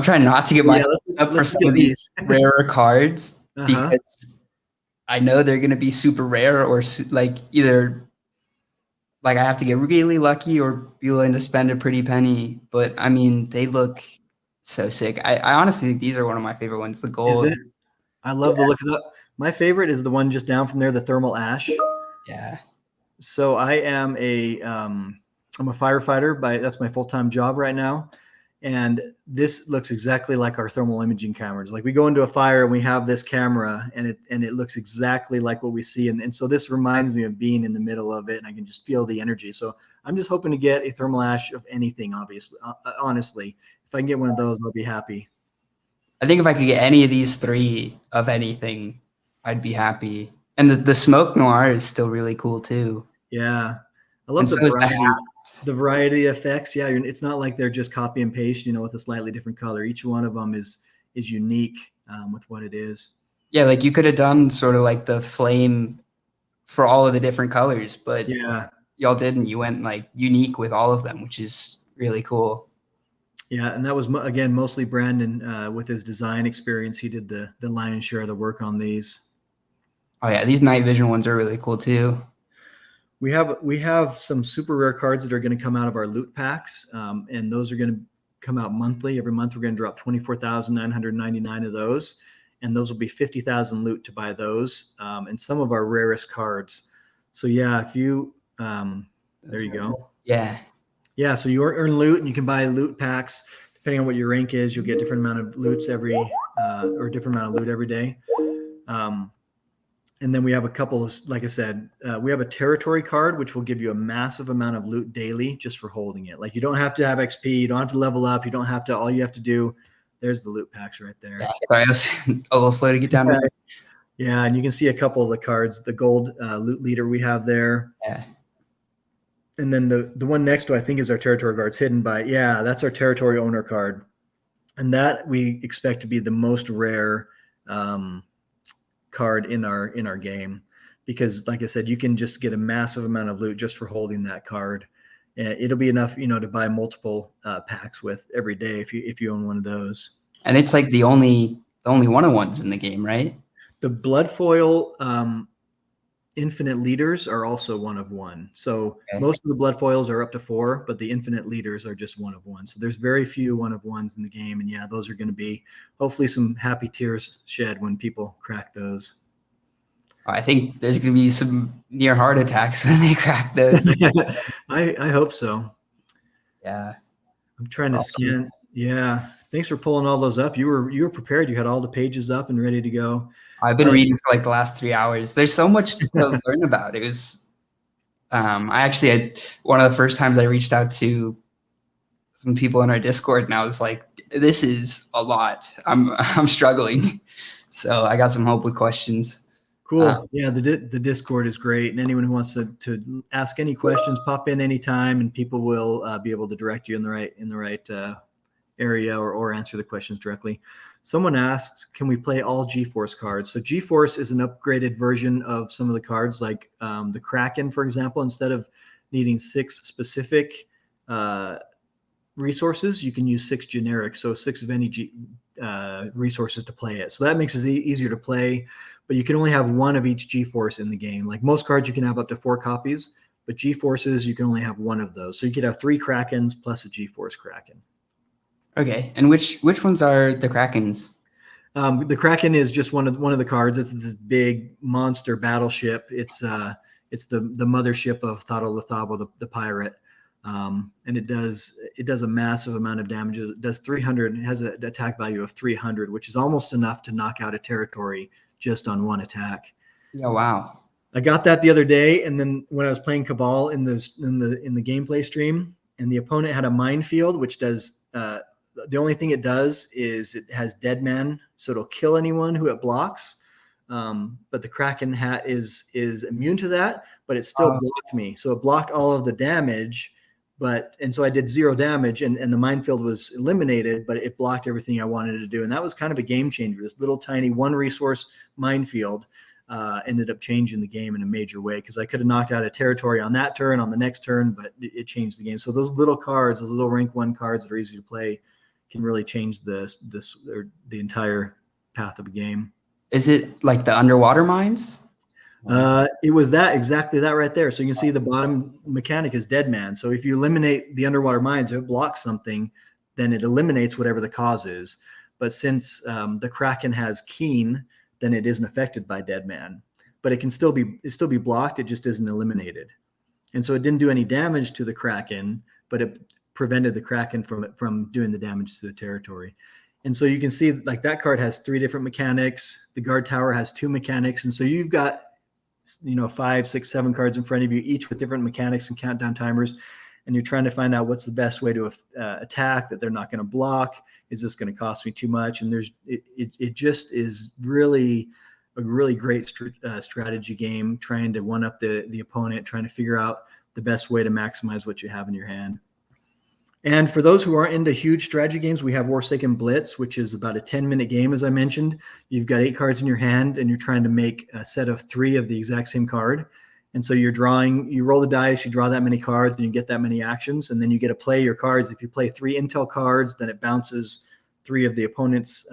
S1: trying not to get my up for some of these rarer cards because I know they're going to be super rare or either I have to get really lucky or be willing to spend a pretty penny. But I mean, they look so sick. I honestly think these are one of my favorite ones. The gold.
S2: Is it? I love the look of that. My favorite is the one just down from there, the thermal ash.
S1: Yeah.
S2: So I am I'm a firefighter. That's my full-time job right now. And this looks exactly like our thermal imaging cameras. Like we go into a fire and we have this camera and it looks exactly like what we see. And so this reminds me of being in the middle of it, and I can just feel the energy. So I'm just hoping to get a thermal ash of anything, obviously. Honestly, if I can get one of those, I'll be happy.
S1: I think if I could get any of these three of anything, I'd be happy. And the smoke noir is still really cool too.
S2: Yeah. I love the variety of effects. Yeah. It's not like they're just copy and paste, with a slightly different color. Each one of them is unique with what it is.
S1: Yeah. Like you could have done sort of like the flame for all of the different colors, but
S2: yeah,
S1: y'all didn't. You went like unique with all of them, which is really cool.
S2: Yeah, and that was again mostly Brandon with his design experience. He did the lion's share of the work on these.
S1: Oh yeah, these night vision ones are really cool too.
S2: We have some super rare cards that are going to come out of our loot packs, and those are going to come out monthly. Every month we're going to drop 24,999 of those, and those will be 50,000 loot to buy those, and some of our rarest cards. So yeah, if you there you go. Yeah, so you earn loot, and you can buy loot packs. Depending on what your rank is, you'll get different amount of loots or different amount of loot every day. And then we have a couple of, like I said, we have a territory card, which will give you a massive amount of loot daily just for holding it. Like you don't have to have XP, you don't have to level up, you don't have to, all you have to do, there's the loot packs right there.
S1: Yeah, sorry, I was a little slow to get down there.
S2: Yeah, and you can see a couple of the cards, the gold loot leader we have there.
S1: Yeah.
S2: And then the one next to, I think, is our territory guards hidden by, yeah, that's our territory owner card. And that we expect to be the most rare card in our game, because like I said, you can just get a massive amount of loot just for holding that card. And it'll be enough, to buy multiple packs with every day if you own one of those. And
S1: it's like the only one-on-ones in the game, right?
S2: The blood foil infinite leaders are also one of one. So most of the blood foils are up to 4, but the infinite leaders are just one of one. So there's very few one of ones in the game. And yeah, those are going to be hopefully some happy tears shed when people crack those.
S1: I think there's going to be some near heart attacks when they crack those.
S2: I hope so.
S1: Yeah.
S2: I'm trying to scan. Yeah. Thanks for pulling all those up. You were prepared. You had all the pages up and ready to go.
S1: I've been reading for like the last 3 hours. There's so much to learn about. It was, I actually had one of the first times I reached out to some people in our Discord, and I was like, this is a lot. I'm struggling. So I got some help with questions.
S2: Cool. Yeah, the Discord is great, and anyone who wants to ask any questions, pop in anytime, and people will be able to direct you in the right area or answer the questions directly. Someone asks, can we play all GeForce cards? So GeForce is an upgraded version of some of the cards, like the Kraken, for example. Instead of needing 6 specific resources, you can use 6 generic, so 6 of any resources to play it. So that makes it easier to play, but you can only have 1 of each GeForce in the game. Like most cards, you can have up to 4 copies, but GeForces, you can only have 1 of those. So you could have 3 Krakens plus a GeForce Kraken.
S1: Okay, and which ones are the Krakens?
S2: The Kraken is just one of the cards. It's this big monster battleship. It's the mothership of Thabo the pirate. And it does a massive amount of damage. It does 300. It has an attack value of 300, which is almost enough to knock out a territory just on 1 attack.
S1: Yeah, wow.
S2: I got that the other day, and then when I was playing Cabal in the gameplay stream, and the opponent had a minefield, which does the only thing it does is it has dead man, so it'll kill anyone who it blocks. But the Kraken hat is immune to that, but it still blocked me. So it blocked all of the damage, and so I did 0 damage, and the minefield was eliminated, but it blocked everything I wanted to do. And that was kind of a game changer. This little tiny 1 resource minefield ended up changing the game in a major way, because I could have knocked out a territory on that turn, on the next turn, but it changed the game. So those little cards, those little rank 1 cards that are easy to play, can really change the entire path of a game.
S1: Is it like the underwater mines?
S2: It was exactly that right there. So you can see the bottom mechanic is dead man. So if you eliminate the underwater mines, if it blocks something, then it eliminates whatever the cause is. But since the Kraken has keen, then it isn't affected by dead man. But it can still be blocked. It just isn't eliminated. And so it didn't do any damage to the Kraken, but it prevented the Kraken from doing the damage to the territory. And so you can see like that card has 3 different mechanics. The guard tower has 2 mechanics. And so you've got, 5, 6, 7 cards in front of you, each with different mechanics and countdown timers. And you're trying to find out what's the best way to attack that they're not going to block. Is this going to cost me too much? And it just is really a really great strategy game, trying to one up the opponent, trying to figure out the best way to maximize what you have in your hand. And for those who aren't into huge strategy games, we have Warsaken Blitz, which is about a 10-minute game, as I mentioned. You've got 8 cards in your hand, and you're trying to make a set of 3 of the exact same card. And so you roll the dice, you draw that many cards, and you get that many actions, and then you get to play your cards. If you play 3 intel cards, then it bounces 3 of the opponent's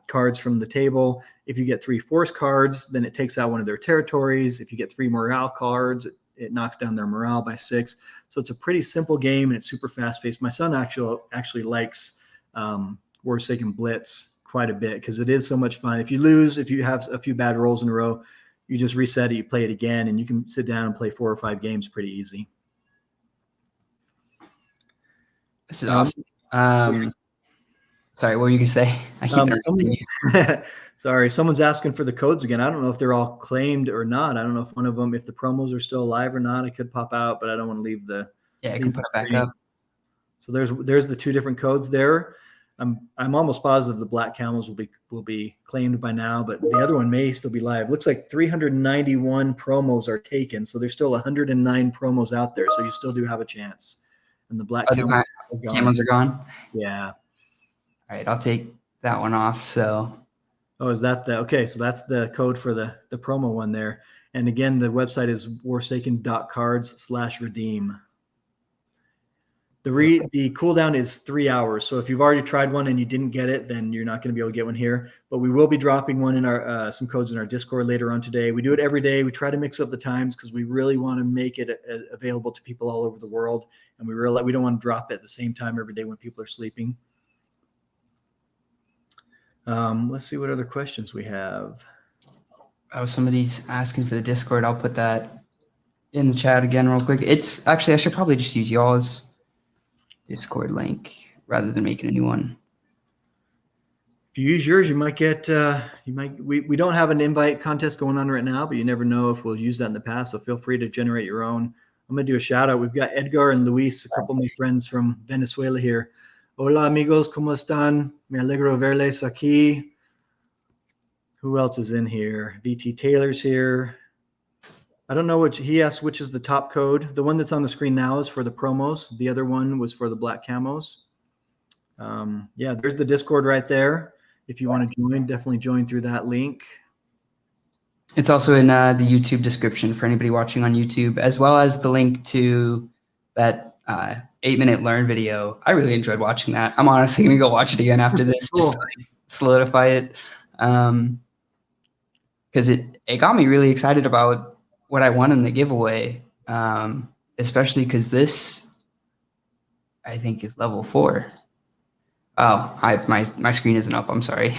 S2: cards from the table. If you get 3 force cards, then it takes out one of their territories. If you get 3 morale cards, it knocks down their morale by 6. So it's a pretty simple game, and it's super fast-paced. My son actually likes Warsaken Blitz quite a bit because it is so much fun. If you lose, if you have a few bad rolls in a row, you just reset it, you play it again, and you can sit down and play 4 or 5 games pretty easy.
S1: This is awesome. Sorry, what were you going to say? I keep interrupting you.
S2: Sorry, someone's asking for the codes again. I don't know if they're all claimed or not. I don't know if one of them, if the promos are still alive or not. I could pop out, but I don't want to leave the.
S1: Yeah, I can put it back up.
S2: So there's the 2 different codes there. I'm almost positive the black camels will be claimed by now, but the other one may still be live. Looks like 391 promos are taken, so there's still 109 promos out there. So you still do have a chance. And the black
S1: camels are gone.
S2: Yeah.
S1: All right, I'll take that one off. So.
S2: Oh, is that okay? So that's the code for the promo one there. And again, the website is warsaken.cards/redeem. The cooldown is 3 hours. So if you've already tried one and you didn't get it, then you're not going to be able to get one here. But we will be dropping one in our some codes in our Discord later on today. We do it every day. We try to mix up the times because we really want to make it available to people all over the world. And we don't want to drop it at the same time every day when people are sleeping. Let's see what other questions we have.
S1: Oh, somebody's asking for the Discord. I'll put that in the chat again real quick. It's actually, I should probably just use y'all's Discord link. rather than making a new one.
S2: If you use yours, you might get, we don't have an invite contest going on right now, but you never know if we'll use that in the past. So feel free to generate your own. I'm going to do a shout out. We've got Edgar and Luis, a couple of my friends from Venezuela here. Hola amigos, ¿cómo están? Me alegro verles aquí. Who else is in here? VT Taylor's here. I don't know which, he asked which is the top code. The one that's on the screen now is for the promos. The other one was for the black camos. Yeah, there's the Discord right there. If you want to join, definitely join through that link.
S1: It's also in the YouTube description for anybody watching on YouTube, as well as the link to that 8-minute learn video. I really enjoyed watching that. I'm honestly going to go watch it again after this,
S2: Cool.
S1: just to like, solidify it. Because it got me really excited about what I won in the giveaway, especially because this, I think, is level 4. Oh, my screen isn't up. I'm sorry.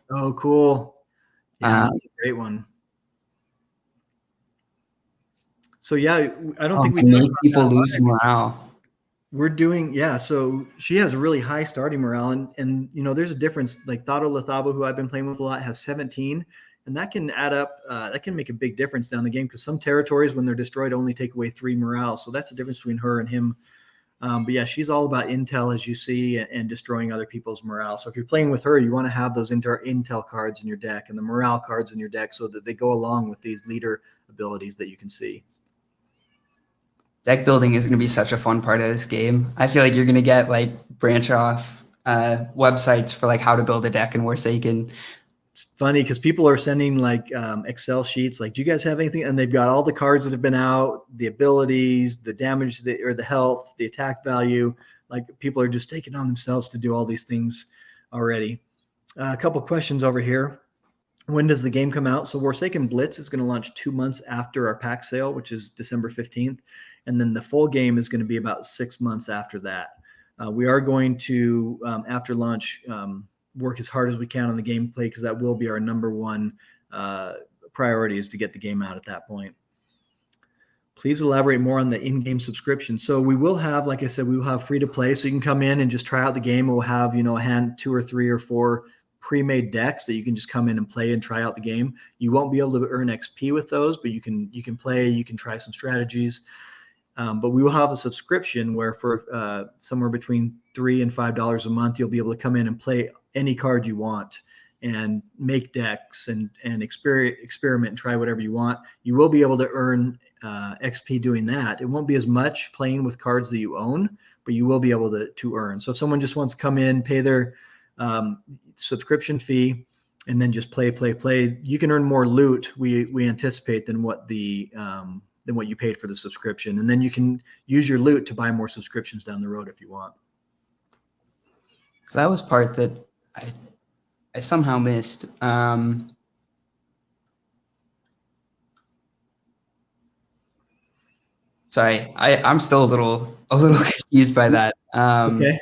S2: Oh, cool. Yeah, that's a great one. So yeah, I don't think we
S1: make people lose morale.
S2: We're doing, yeah. So she has a really high starting morale, and you know, there's a difference. Like Thado Lathabo, who I've been playing with a lot, has 17, and that can add up. That can make a big difference down the game because some territories, when they're destroyed, only take away 3 morale. So that's the difference between her and him. But yeah, she's all about intel, as you see, and destroying other people's morale. So if you're playing with her, you want to have those intel cards in your deck and the morale cards in your deck so that they go along with these leader abilities that you can see.
S1: Deck building is going to be such a fun part of this game. I feel like you're going to get like branch off websites for like how to build a deck in Warsaken.
S2: It's funny because people are sending like Excel sheets, like, do you guys have anything? And they've got all the cards that have been out, the abilities, the damage, or the health, the attack value. Like people are just taking on themselves to do all these things already. A couple questions over here. When does the game come out? So Warsaken Blitz is going to launch 2 months after our pack sale, which is December 15th. And then the full game is going to be about 6 months after that. We are going to, after launch, work as hard as we can on the gameplay because that will be our number one priority, is to get the game out at that point. Please elaborate more on the in-game subscription. So we will have, like I said, we will have free to play. So you can come in and just try out the game. We'll have, you know, a hand 2 or 3 or 4 pre-made decks that you can just come in and play and try out the game. You won't be able to earn XP with those, but you can play, you can try some strategies. But we will have a subscription where for somewhere between $3 and $5 a month, you'll be able to come in and play any card you want and make decks and experiment and try whatever you want. You will be able to earn XP doing that. It won't be as much playing with cards that you own, but you will be able to earn. So if someone just wants to come in, pay their subscription fee, and then just play, you can earn more loot, we anticipate, than what you paid for the subscription. And then you can use your loot to buy more subscriptions down the road if you want.
S1: So that was part that I somehow missed. Sorry, I'm still a little confused by that.
S2: Okay.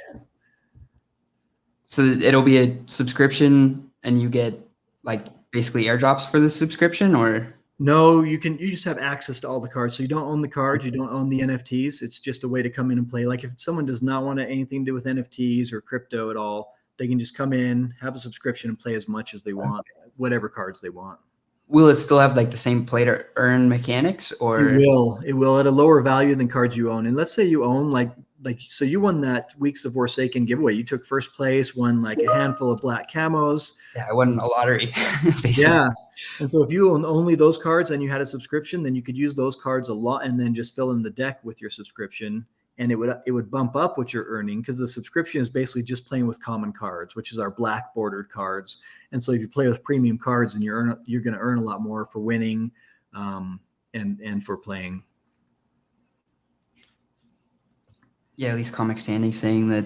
S1: So it'll be a subscription, and you get like basically airdrops for the subscription, or?
S2: No, you just have access to all the cards. So you don't own the cards, you don't own the NFTs. It's just a way to come in and play. Like if someone does not want anything to do with NFTs or crypto at all, they can just come in, have a subscription, and play as much as they want, whatever cards they want.
S1: Will it still have like the same play to earn mechanics, or?
S2: It will at a lower value than cards you own. And let's say you own so you won that Weeks of Warsaken giveaway. You took first place, won like a handful of black camos.
S1: Yeah, I won a lottery.
S2: Yeah. And so if you own only those cards and you had a subscription, then you could use those cards a lot and then just fill in the deck with your subscription. And it would bump up what you're earning, because the subscription is basically just playing with common cards, which is our black bordered cards. And so if you play with premium cards, then you're going to earn a lot more for winning and for playing.
S1: Yeah, at least Comic Standing saying that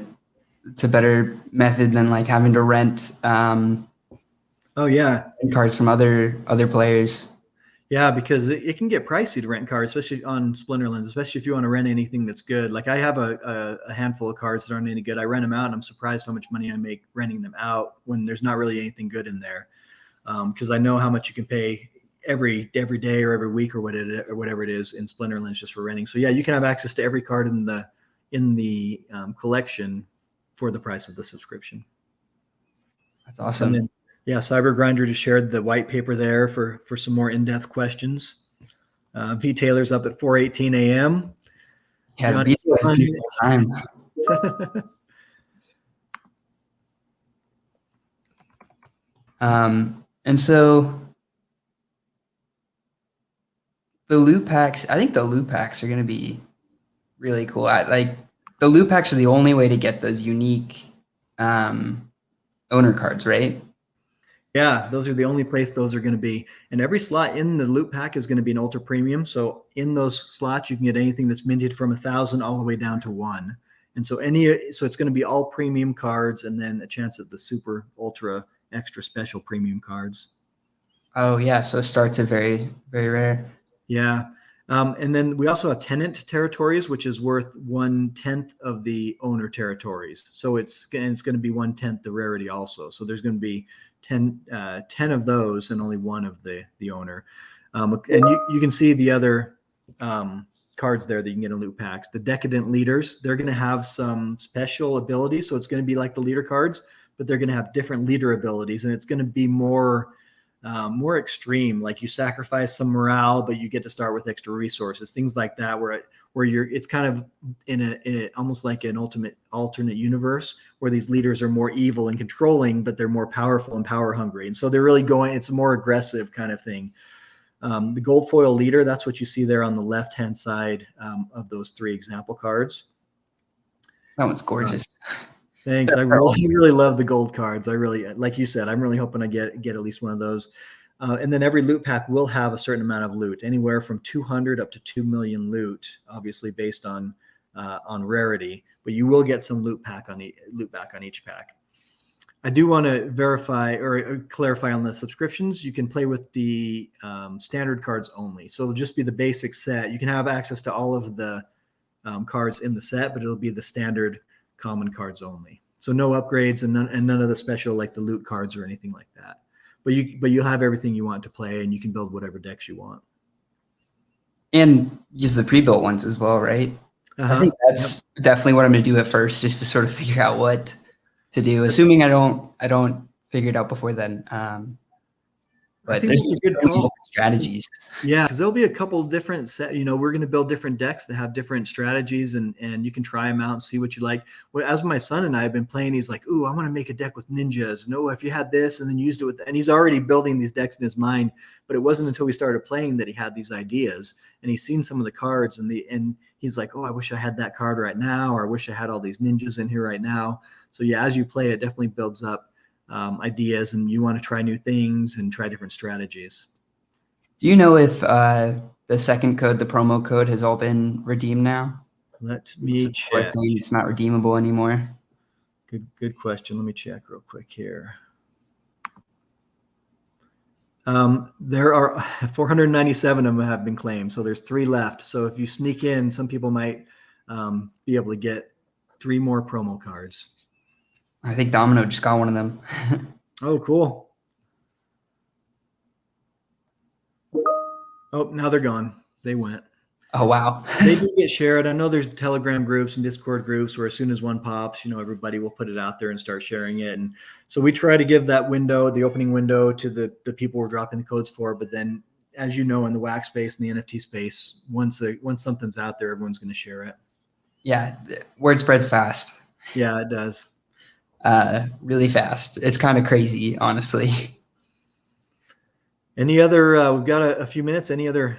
S1: it's a better method than like having to rent
S2: Oh yeah,
S1: cards from other players.
S2: Yeah, because it can get pricey to rent cards, especially on Splinterlands, especially if you want to rent anything that's good. Like I have a handful of cards that aren't any good. I rent them out, and I'm surprised how much money I make renting them out when there's not really anything good in there. Because I know how much you can pay every day or every week or whatever it is in Splinterlands just for renting. So yeah, you can have access to every card in the collection for the price of the subscription.
S1: That's awesome.
S2: And then, yeah, Cyber Grinder just shared the white paper there for some more in-depth questions. V Taylor's up at 4:18 a.m.
S1: Yeah, to beat those people time. And so the loot packs, I think the loot packs are going to be really cool. Like the loot packs are the only way to get those unique owner cards, right?
S2: Yeah, those are the only place those are going to be. And every slot in the loot pack is going to be an ultra premium. So in those slots, you can get anything that's minted from 1,000 all the way down to 1. And so it's going to be all premium cards, and then a chance at the super ultra extra special premium cards.
S1: Oh yeah, so it starts at very, very rare.
S2: Yeah. And then we also have tenant territories, which is worth 1/10 of the owner territories. So it's going to be 1/10 the rarity also. So there's going to be 10 of those and only 1 of the owner. And you can see the other cards there that you can get in loot packs. The Decadent Leaders, they're going to have some special abilities. So it's going to be like the leader cards, but they're going to have different leader abilities, and it's going to be more extreme. Like you sacrifice some morale, but you get to start with extra resources, things like that, where it's kind of in a almost like an alternate universe where these leaders are more evil and controlling, but they're more powerful and power hungry. And so they're really it's a more aggressive kind of thing. The gold foil leader, that's what you see there on the left-hand side of those 3 example cards.
S1: That one's gorgeous.
S2: Thanks. I really love the gold cards. I really, like you said, I'm really hoping I get at least one of those. And then every loot pack will have a certain amount of loot, anywhere from 200 up to 2 million loot, obviously based on rarity. But you will get some loot back on each pack. I do want to verify or clarify on the subscriptions. You can play with the standard cards only. So it'll just be the basic set. You can have access to all of the cards in the set, but it'll be the standard common cards only. So no upgrades and none of the special like the loot cards or anything like that. But you'll have everything you want to play, and you can build whatever decks you want.
S1: And use the pre-built ones as well, right? I think that's definitely what I'm going to do at first, just to sort of figure out what to do, assuming I don't figure it out before then. But there's a good strategies.
S2: Yeah, because there'll be a couple different we're going to build different decks that have different strategies, and you can try them out and see what you like. Well, as my son and I have been playing, he's like, "Ooh, I want to make a deck with ninjas." No, if you had this and then used it with, and he's already building these decks in his mind. But it wasn't until we started playing that he had these ideas, and he's seen some of the cards, and he's like, "Oh, I wish I had that card right now," or "I wish I had all these ninjas in here right now." So yeah, as you play, it definitely builds up ideas, and you want to try new things and try different strategies.
S1: Do you know if the second code, the promo code, has all been redeemed now?
S2: Let me check.
S1: It's not redeemable anymore.
S2: Good question. Let me check real quick here. There are 497 of them have been claimed, so there's 3 left. So if you sneak in, some people might be able to get 3 more promo cards.
S1: I think Domino just got one of them.
S2: Oh, cool. Oh, now they're gone. They went.
S1: Oh, wow.
S2: They do get shared. I know there's Telegram groups and Discord groups where as soon as one pops, everybody will put it out there and start sharing it. And so we try to give that window, the opening window, to the people we're dropping the codes for. But then, as you know, in the wax space and the NFT space, once something's out there, everyone's going to share it.
S1: Yeah, word spreads fast.
S2: Yeah, it does.
S1: Really fast. It's kind of crazy, honestly.
S2: Any other, we've got a few minutes. Any other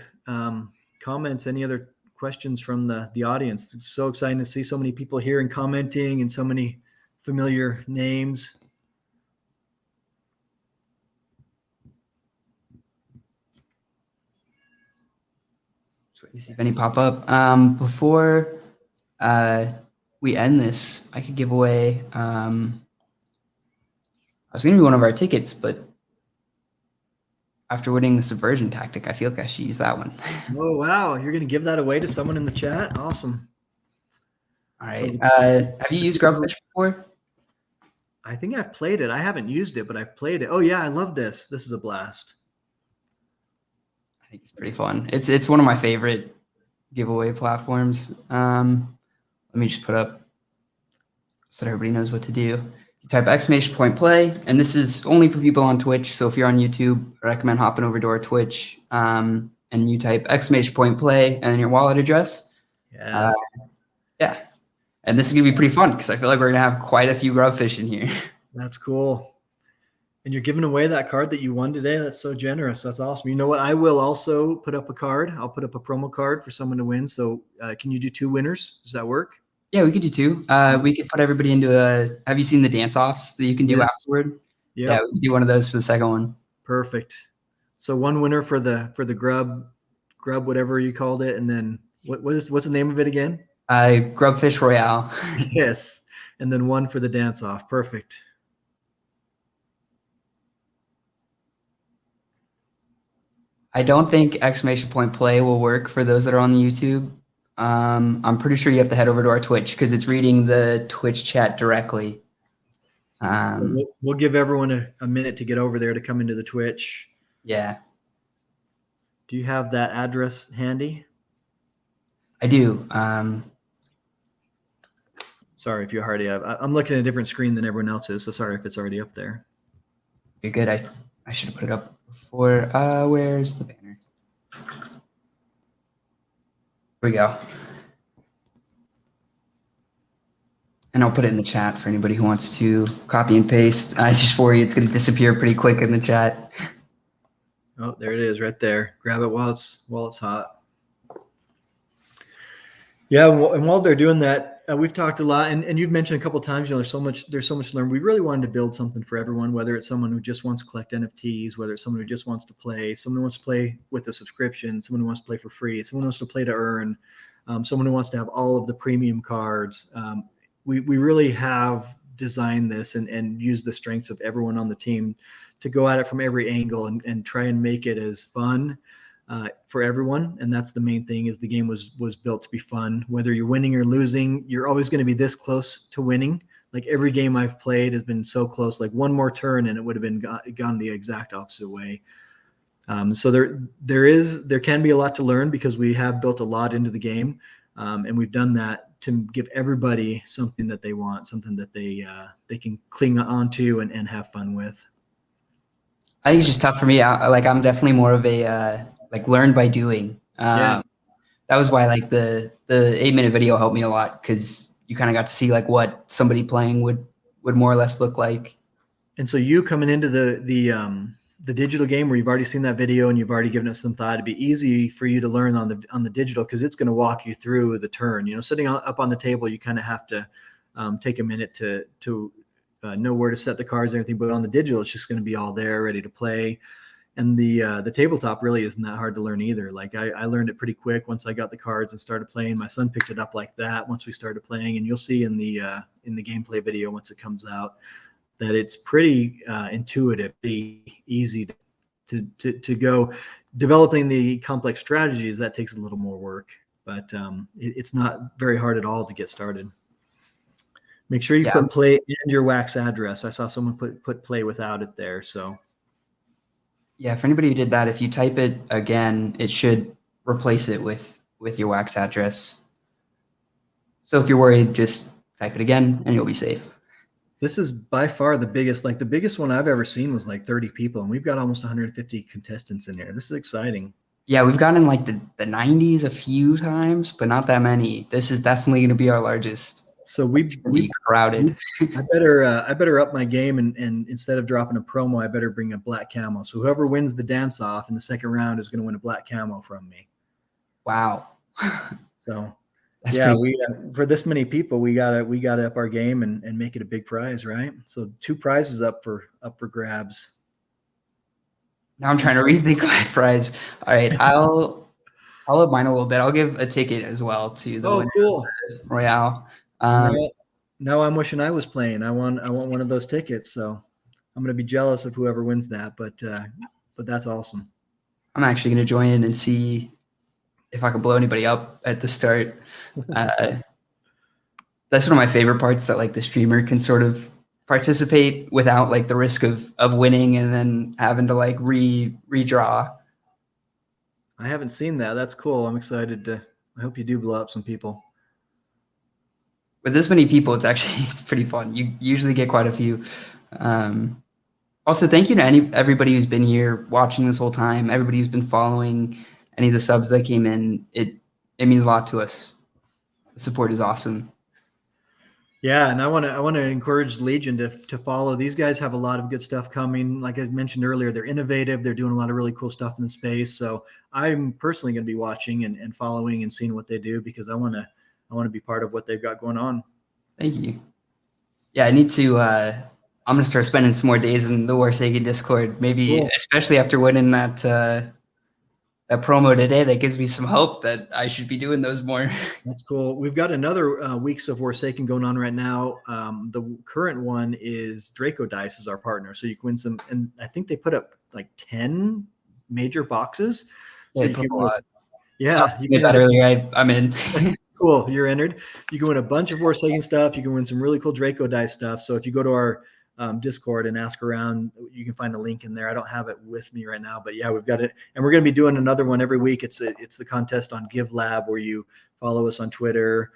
S2: comments, any other questions from the audience? It's so exciting to see so many people here and commenting, and so many familiar names.
S1: So let me see if any pop up. Before we end this, I could give away, I was going to be one of our tickets, but after winning the subversion tactic, I feel like I should use that one.
S2: Oh, wow. You're going to give that away to someone in the chat? Awesome.
S1: All right. Have you used Grubfish before?
S2: I think I've played it. I haven't used it, but I've played it. Oh, yeah. I love this. This is a blast.
S1: I think it's pretty fun. It's one of my favorite giveaway platforms. Let me just put up so that everybody knows what to do. You type exclamation point play, and this is only for people on Twitch. So if you're on YouTube, I recommend hopping over to our Twitch, and you type exclamation point play and then your wallet address.
S2: Yes.
S1: Yeah. And this is going to be pretty fun because I feel like we're going to have quite a few grubfish in here.
S2: That's cool. And you're giving away that card that you won today. That's so generous. That's awesome. You know what? I will also put up a card. I'll put up a promo card for someone to win. So can you do 2 winners? Does that work?
S1: Yeah, we could do 2. We could put everybody into have you seen the dance-offs that you can do afterward?
S2: Yep.
S1: Yeah, we could do one of those for the second one.
S2: Perfect. So 1 winner for the grub, whatever you called it. And then what's the name of it again?
S1: Grubfish Royale.
S2: Yes. And then 1 for the dance-off. Perfect.
S1: I don't think exclamation point play will work for those that are on the YouTube. I'm pretty sure you have to head over to our Twitch because it's reading the Twitch chat directly.
S2: We'll give everyone a minute to get over there to come into the Twitch.
S1: Yeah.
S2: Do you have that address handy?
S1: I do.
S2: Sorry if you already have. I'm looking at a different screen than everyone else is, so sorry if it's already up there.
S1: You're good. I should have put it up before. Where's the banner? Here we go. And I'll put it in the chat for anybody who wants to copy and paste. Just for you, it's going to disappear pretty quick in the chat.
S2: Oh, there it is right there. Grab it while it's hot. Yeah, and while they're doing that, we've talked a lot, and you've mentioned a couple of times, there's so much to learn. We really wanted to build something for everyone, whether it's someone who just wants to collect NFTs, whether it's someone who just wants to play, someone who wants to play with a subscription, someone who wants to play for free, someone who wants to play to earn, someone who wants to have all of the premium cards. We really have designed this and used the strengths of everyone on the team to go at it from every angle and try and make it as fun for everyone. And that's the main thing, is the game was built to be fun. Whether you're winning or losing, you're always going to be this close to winning. Like every game I've played has been so close, like one more turn and it would have been gone the exact opposite way. So there can be a lot to learn because we have built a lot into the game. And we've done that to give everybody something that they want, something that they can cling on to and have fun with.
S1: I think it's just tough for me. I'm definitely more of a learn by doing.
S2: Yeah.
S1: That was why the 8-minute video helped me a lot, because you kind of got to see what somebody playing would more or less look like.
S2: And so you coming into the digital game where you've already seen that video and you've already given it some thought, it'd be easy for you to learn on the digital, because it's going to walk you through the turn. Sitting up on the table, you kind of have to take a minute to know where to set the cards and everything. But on the digital, it's just going to be all there, ready to play. And the tabletop really isn't that hard to learn either. I learned it pretty quick once I got the cards and started playing. My son picked it up like that once we started playing, and you'll see in the gameplay video once it comes out that it's pretty intuitive, pretty easy to go. Developing the complex strategies, that takes a little more work, but it's not very hard at all to get started. Make sure you put play and your wax address. I saw someone put play without it there. So
S1: yeah, for anybody who did that, if you type it again, it should replace it with your wax address. So if you're worried, just type it again and you'll be safe.
S2: This is by far the biggest, the biggest one I've ever seen was 30 people, and we've got almost 150 contestants in there. This is exciting. Yeah,
S1: we've gotten the 90s a few times, but not that many. This is definitely going to be our largest.
S2: So we
S1: crowded.
S2: I better up my game and instead of dropping a promo, I better bring a black camo. So whoever wins the dance off in the second round is going to win a black camo from me.
S1: Wow.
S2: So
S1: that's
S2: for this many people, we gotta up our game and make it a big prize, right? So 2 prizes up for grabs.
S1: Now I'm trying to rethink my prize. All right, I'll up mine a little bit. I'll give a ticket as well to the winner
S2: cool.
S1: of the Royale.
S2: Now I'm wishing I was playing. I want one of those tickets. So I'm going to be jealous of whoever wins that, but that's awesome.
S1: I'm actually going to join in and see if I can blow anybody up at the start. That's one of my favorite parts, that the streamer can sort of participate without the risk of winning and then having to redraw.
S2: I haven't seen that. That's cool. I'm excited I hope you do blow up some people.
S1: with this many people, it's pretty fun. You usually get quite a few. Also, thank you to everybody who's been here watching this whole time, everybody who's been following, any of the subs that came in. It means a lot to us. The support is awesome.
S2: Yeah, and I want to encourage Legion to follow. These guys have a lot of good stuff coming. Like I mentioned earlier, they're innovative. They're doing a lot of really cool stuff in the space. So I'm personally going to be watching and following and seeing what they do, because I want to be part of what they've got going on.
S1: Thank you. Yeah, I need to. I'm going to start spending some more days in the Warsaken Discord. Maybe, cool. Especially after winning that promo today, that gives me some hope that I should be doing those more.
S2: That's cool. We've got another weeks of Warsaken going on right now. The current one is Draco Dice is our partner, so you can win some. And I think they put up like 10 major boxes. So
S1: you
S2: can
S1: a lot.
S2: Yeah,
S1: you did that earlier. I'm in.
S2: Cool, you're entered. You can win a bunch of Warsaken stuff. You can win some really cool Draco Dice stuff. So if you go to our Discord and ask around, you can find a link in there. I don't have it with me right now, but yeah, we've got it, and we're going to be doing another one every week. It's the contest on GiveLab, where you follow us on Twitter,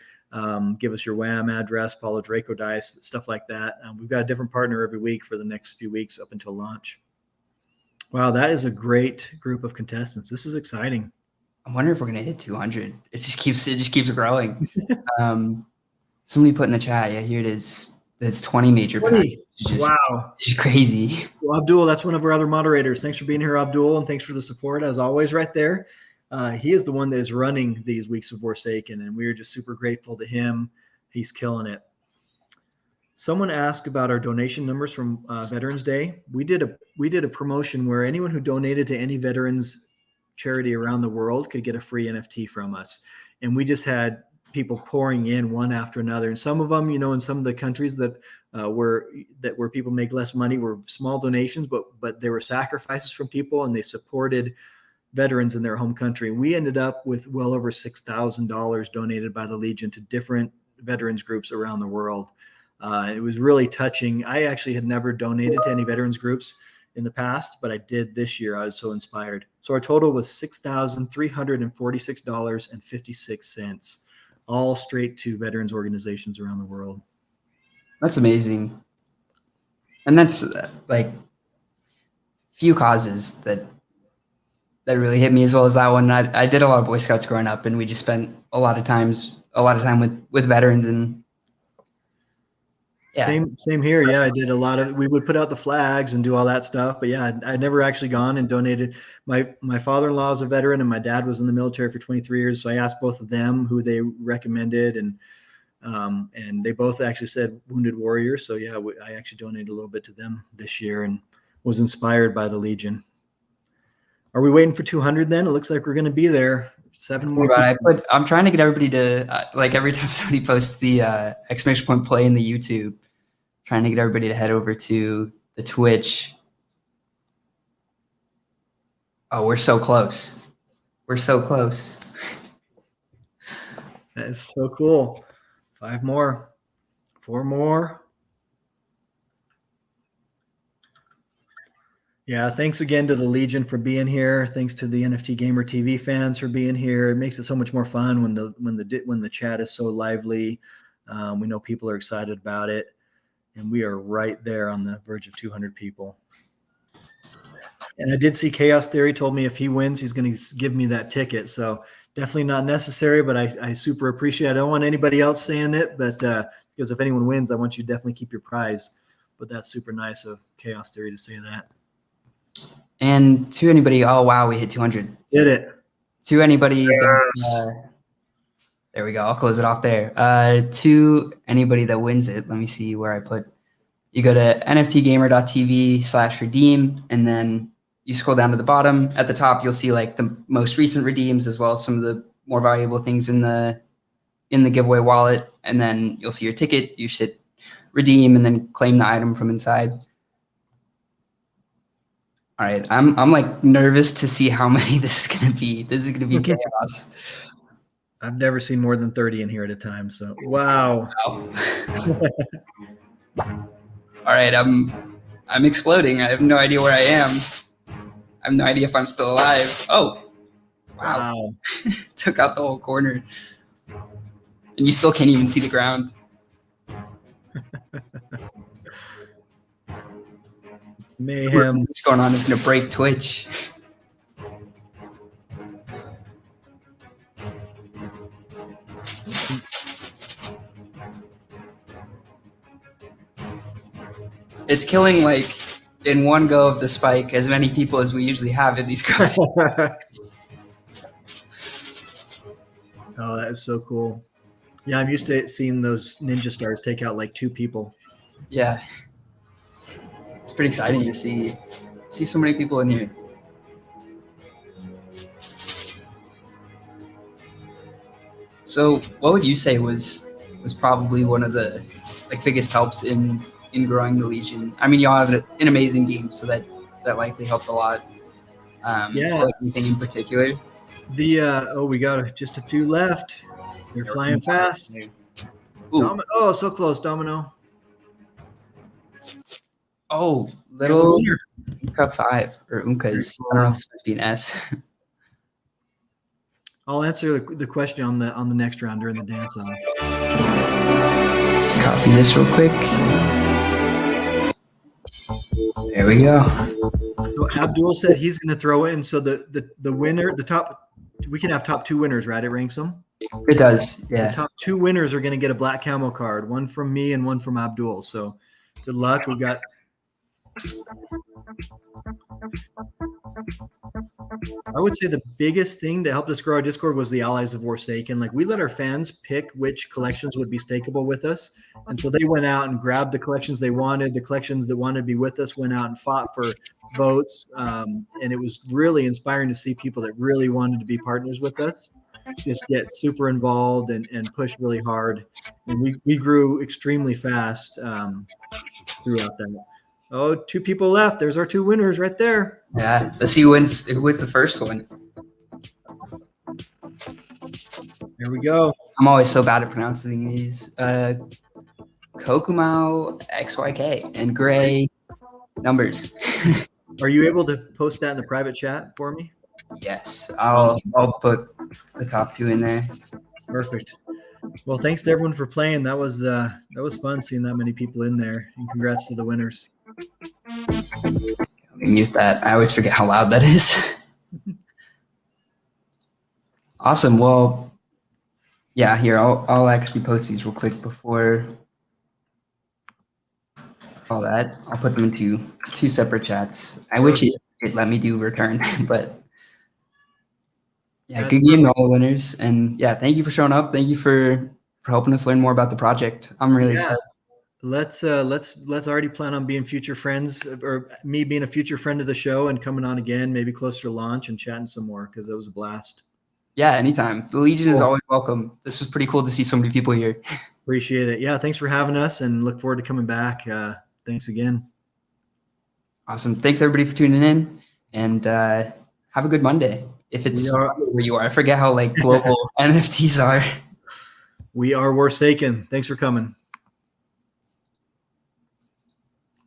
S2: give us your WAM address, follow Draco Dice, stuff like that. We've got a different partner every week for the next few weeks up until launch. Wow, that is a great group of contestants. This is exciting.
S1: I wonder if we're going to hit 200. It just keeps growing. Somebody put in the chat, yeah, here it is. It's 20 major packs.
S2: Wow.
S1: It's crazy.
S2: So Abdul, that's one of our other moderators. Thanks for being here, Abdul, and thanks for the support, as always, right there. He is the one that is running these weeks of Warsaken, and we are just super grateful to him. He's killing it. Someone asked about our donation numbers from Veterans Day. We did a promotion where anyone who donated to any veterans charity around the world could get a free NFT from us. And we just had people pouring in one after another, and some of them, in some of the countries that where people make less money, were small donations, but there were sacrifices from people, and they supported veterans in their home country. We ended up with well over $6,000 donated by the Legion to different veterans groups around the world. It was really touching. I actually had never donated to any veterans groups in the past, but I did this year. I was so inspired. So our total was $6,346.56. all straight to veterans organizations around the world.
S1: That's amazing. And that's like few causes that really hit me as well as that one. I did a lot of Boy Scouts growing up, and we just spent a lot of time with veterans, and
S2: yeah. Same here. Yeah, I did a lot of, we would put out the flags and do all that stuff, but yeah, I'd never actually gone and donated. My father-in-law is a veteran, and my dad was in the military for 23 years. So I asked both of them who they recommended, and they both actually said Wounded Warrior. So yeah, I actually donated a little bit to them this year and was inspired by the Legion. Are we waiting for 200 then? It looks like we're going to be there. 7 more.
S1: I'm trying to get everybody to like every time somebody posts the exclamation point play in the YouTube, trying to get everybody to head over to the Twitch. Oh, we're so close. We're so close.
S2: That is so cool. 5 more, 4 more. Yeah, thanks again to the Legion for being here. Thanks to the NFT Gamer TV fans for being here. It makes it so much more fun when the chat is so lively. We know people are excited about it, and we are right there on the verge of 200 people. And I did see Chaos Theory told me if he wins, he's going to give me that ticket. So definitely not necessary, but I super appreciate it. I don't want anybody else saying it, but because if anyone wins, I want you to definitely keep your prize. But that's super nice of Chaos Theory to say that.
S1: And to anybody, oh wow, we hit 200.
S2: Did it.
S1: To anybody, that, there we go. I'll close it off there. To anybody that wins it, let me see where I put. You go to nftgamer.tv/redeem, and then you scroll down to the bottom. At the top, you'll see like the most recent redeems, as well as some of the more valuable things in the giveaway wallet. And then you'll see your ticket. You should redeem and then claim the item from inside. All right, I'm like nervous to see how many this is gonna be. This is gonna be chaos.
S2: I've never seen more than 30 in here at a time. So wow.
S1: All right, I'm exploding. I have no idea where I am. I have no idea if I'm still alive. Oh, wow. Took out the whole corner, and you still can't even see the ground.
S2: Mayhem.
S1: What's going on? It's gonna break Twitch. It's killing, like, in one go of the spike, as many people as we usually have in these groups.
S2: Oh, that is so cool. Yeah, I'm used to seeing those ninja stars take out like 2 people.
S1: Yeah. It's pretty exciting to see so many people in here. So what would you say was probably one of the biggest helps in growing the Legion? I mean, y'all have an amazing game, so that likely helped a lot.
S2: Yeah.
S1: Anything in particular?
S2: We got just a few left. They're flying fast.
S1: Ooh.
S2: Oh, so close, Domino.
S1: Oh, little Unka 5 or Unkas. I don't know if it's supposed to be an S.
S2: I'll answer the question on the next round during the dance off.
S1: Copy this real quick. There we go.
S2: So Abdul said he's going to throw in. So the winner, we can have top 2 winners, right? It ranks them.
S1: It does, yeah.
S2: The top 2 winners are going to get a black camo card, one from me and one from Abdul. So good luck. We got. I would say the biggest thing that helped us grow our Discord was the Allies of Warsaken. Like, we let our fans pick which collections would be stakeable with us. And so they went out and grabbed the collections they wanted. The collections that wanted to be with us went out and fought for votes. And it was really inspiring to see people that really wanted to be partners with us just get super involved and push really hard. And we grew extremely fast throughout that. Oh, 2 people left. There's our 2 winners right there.
S1: Yeah, let's see who wins the first one.
S2: There we go.
S1: I'm always so bad at pronouncing these. Kokumau XYK and gray numbers.
S2: Are you able to post that in the private chat for me?
S1: Yes, I'll put the top 2 in there.
S2: Perfect. Well, thanks to everyone for playing. That was fun seeing that many people in there, and congrats to the winners.
S1: Let me mute that. I always forget how loud that is. Awesome. Well, yeah, here I'll actually post these real quick before all that. I'll put them into 2 separate chats. I wish it let me do return, but yeah, good game to all the winners. And yeah, thank you for showing up. Thank you for helping us learn more about the project. I'm really excited.
S2: Let's already plan on being future friends, or me being a future friend of the show and coming on again, maybe closer to launch and chatting some more, because that was a blast.
S1: Yeah, anytime. The Legion is always welcome. This was pretty cool to see so many people here.
S2: Appreciate it. Yeah, thanks for having us, and look forward to coming back. Thanks again.
S1: Awesome. Thanks everybody for tuning in, and have a good Monday. If it's where you are, I forget how global NFTs are.
S2: We are Warsaken. Thanks for coming.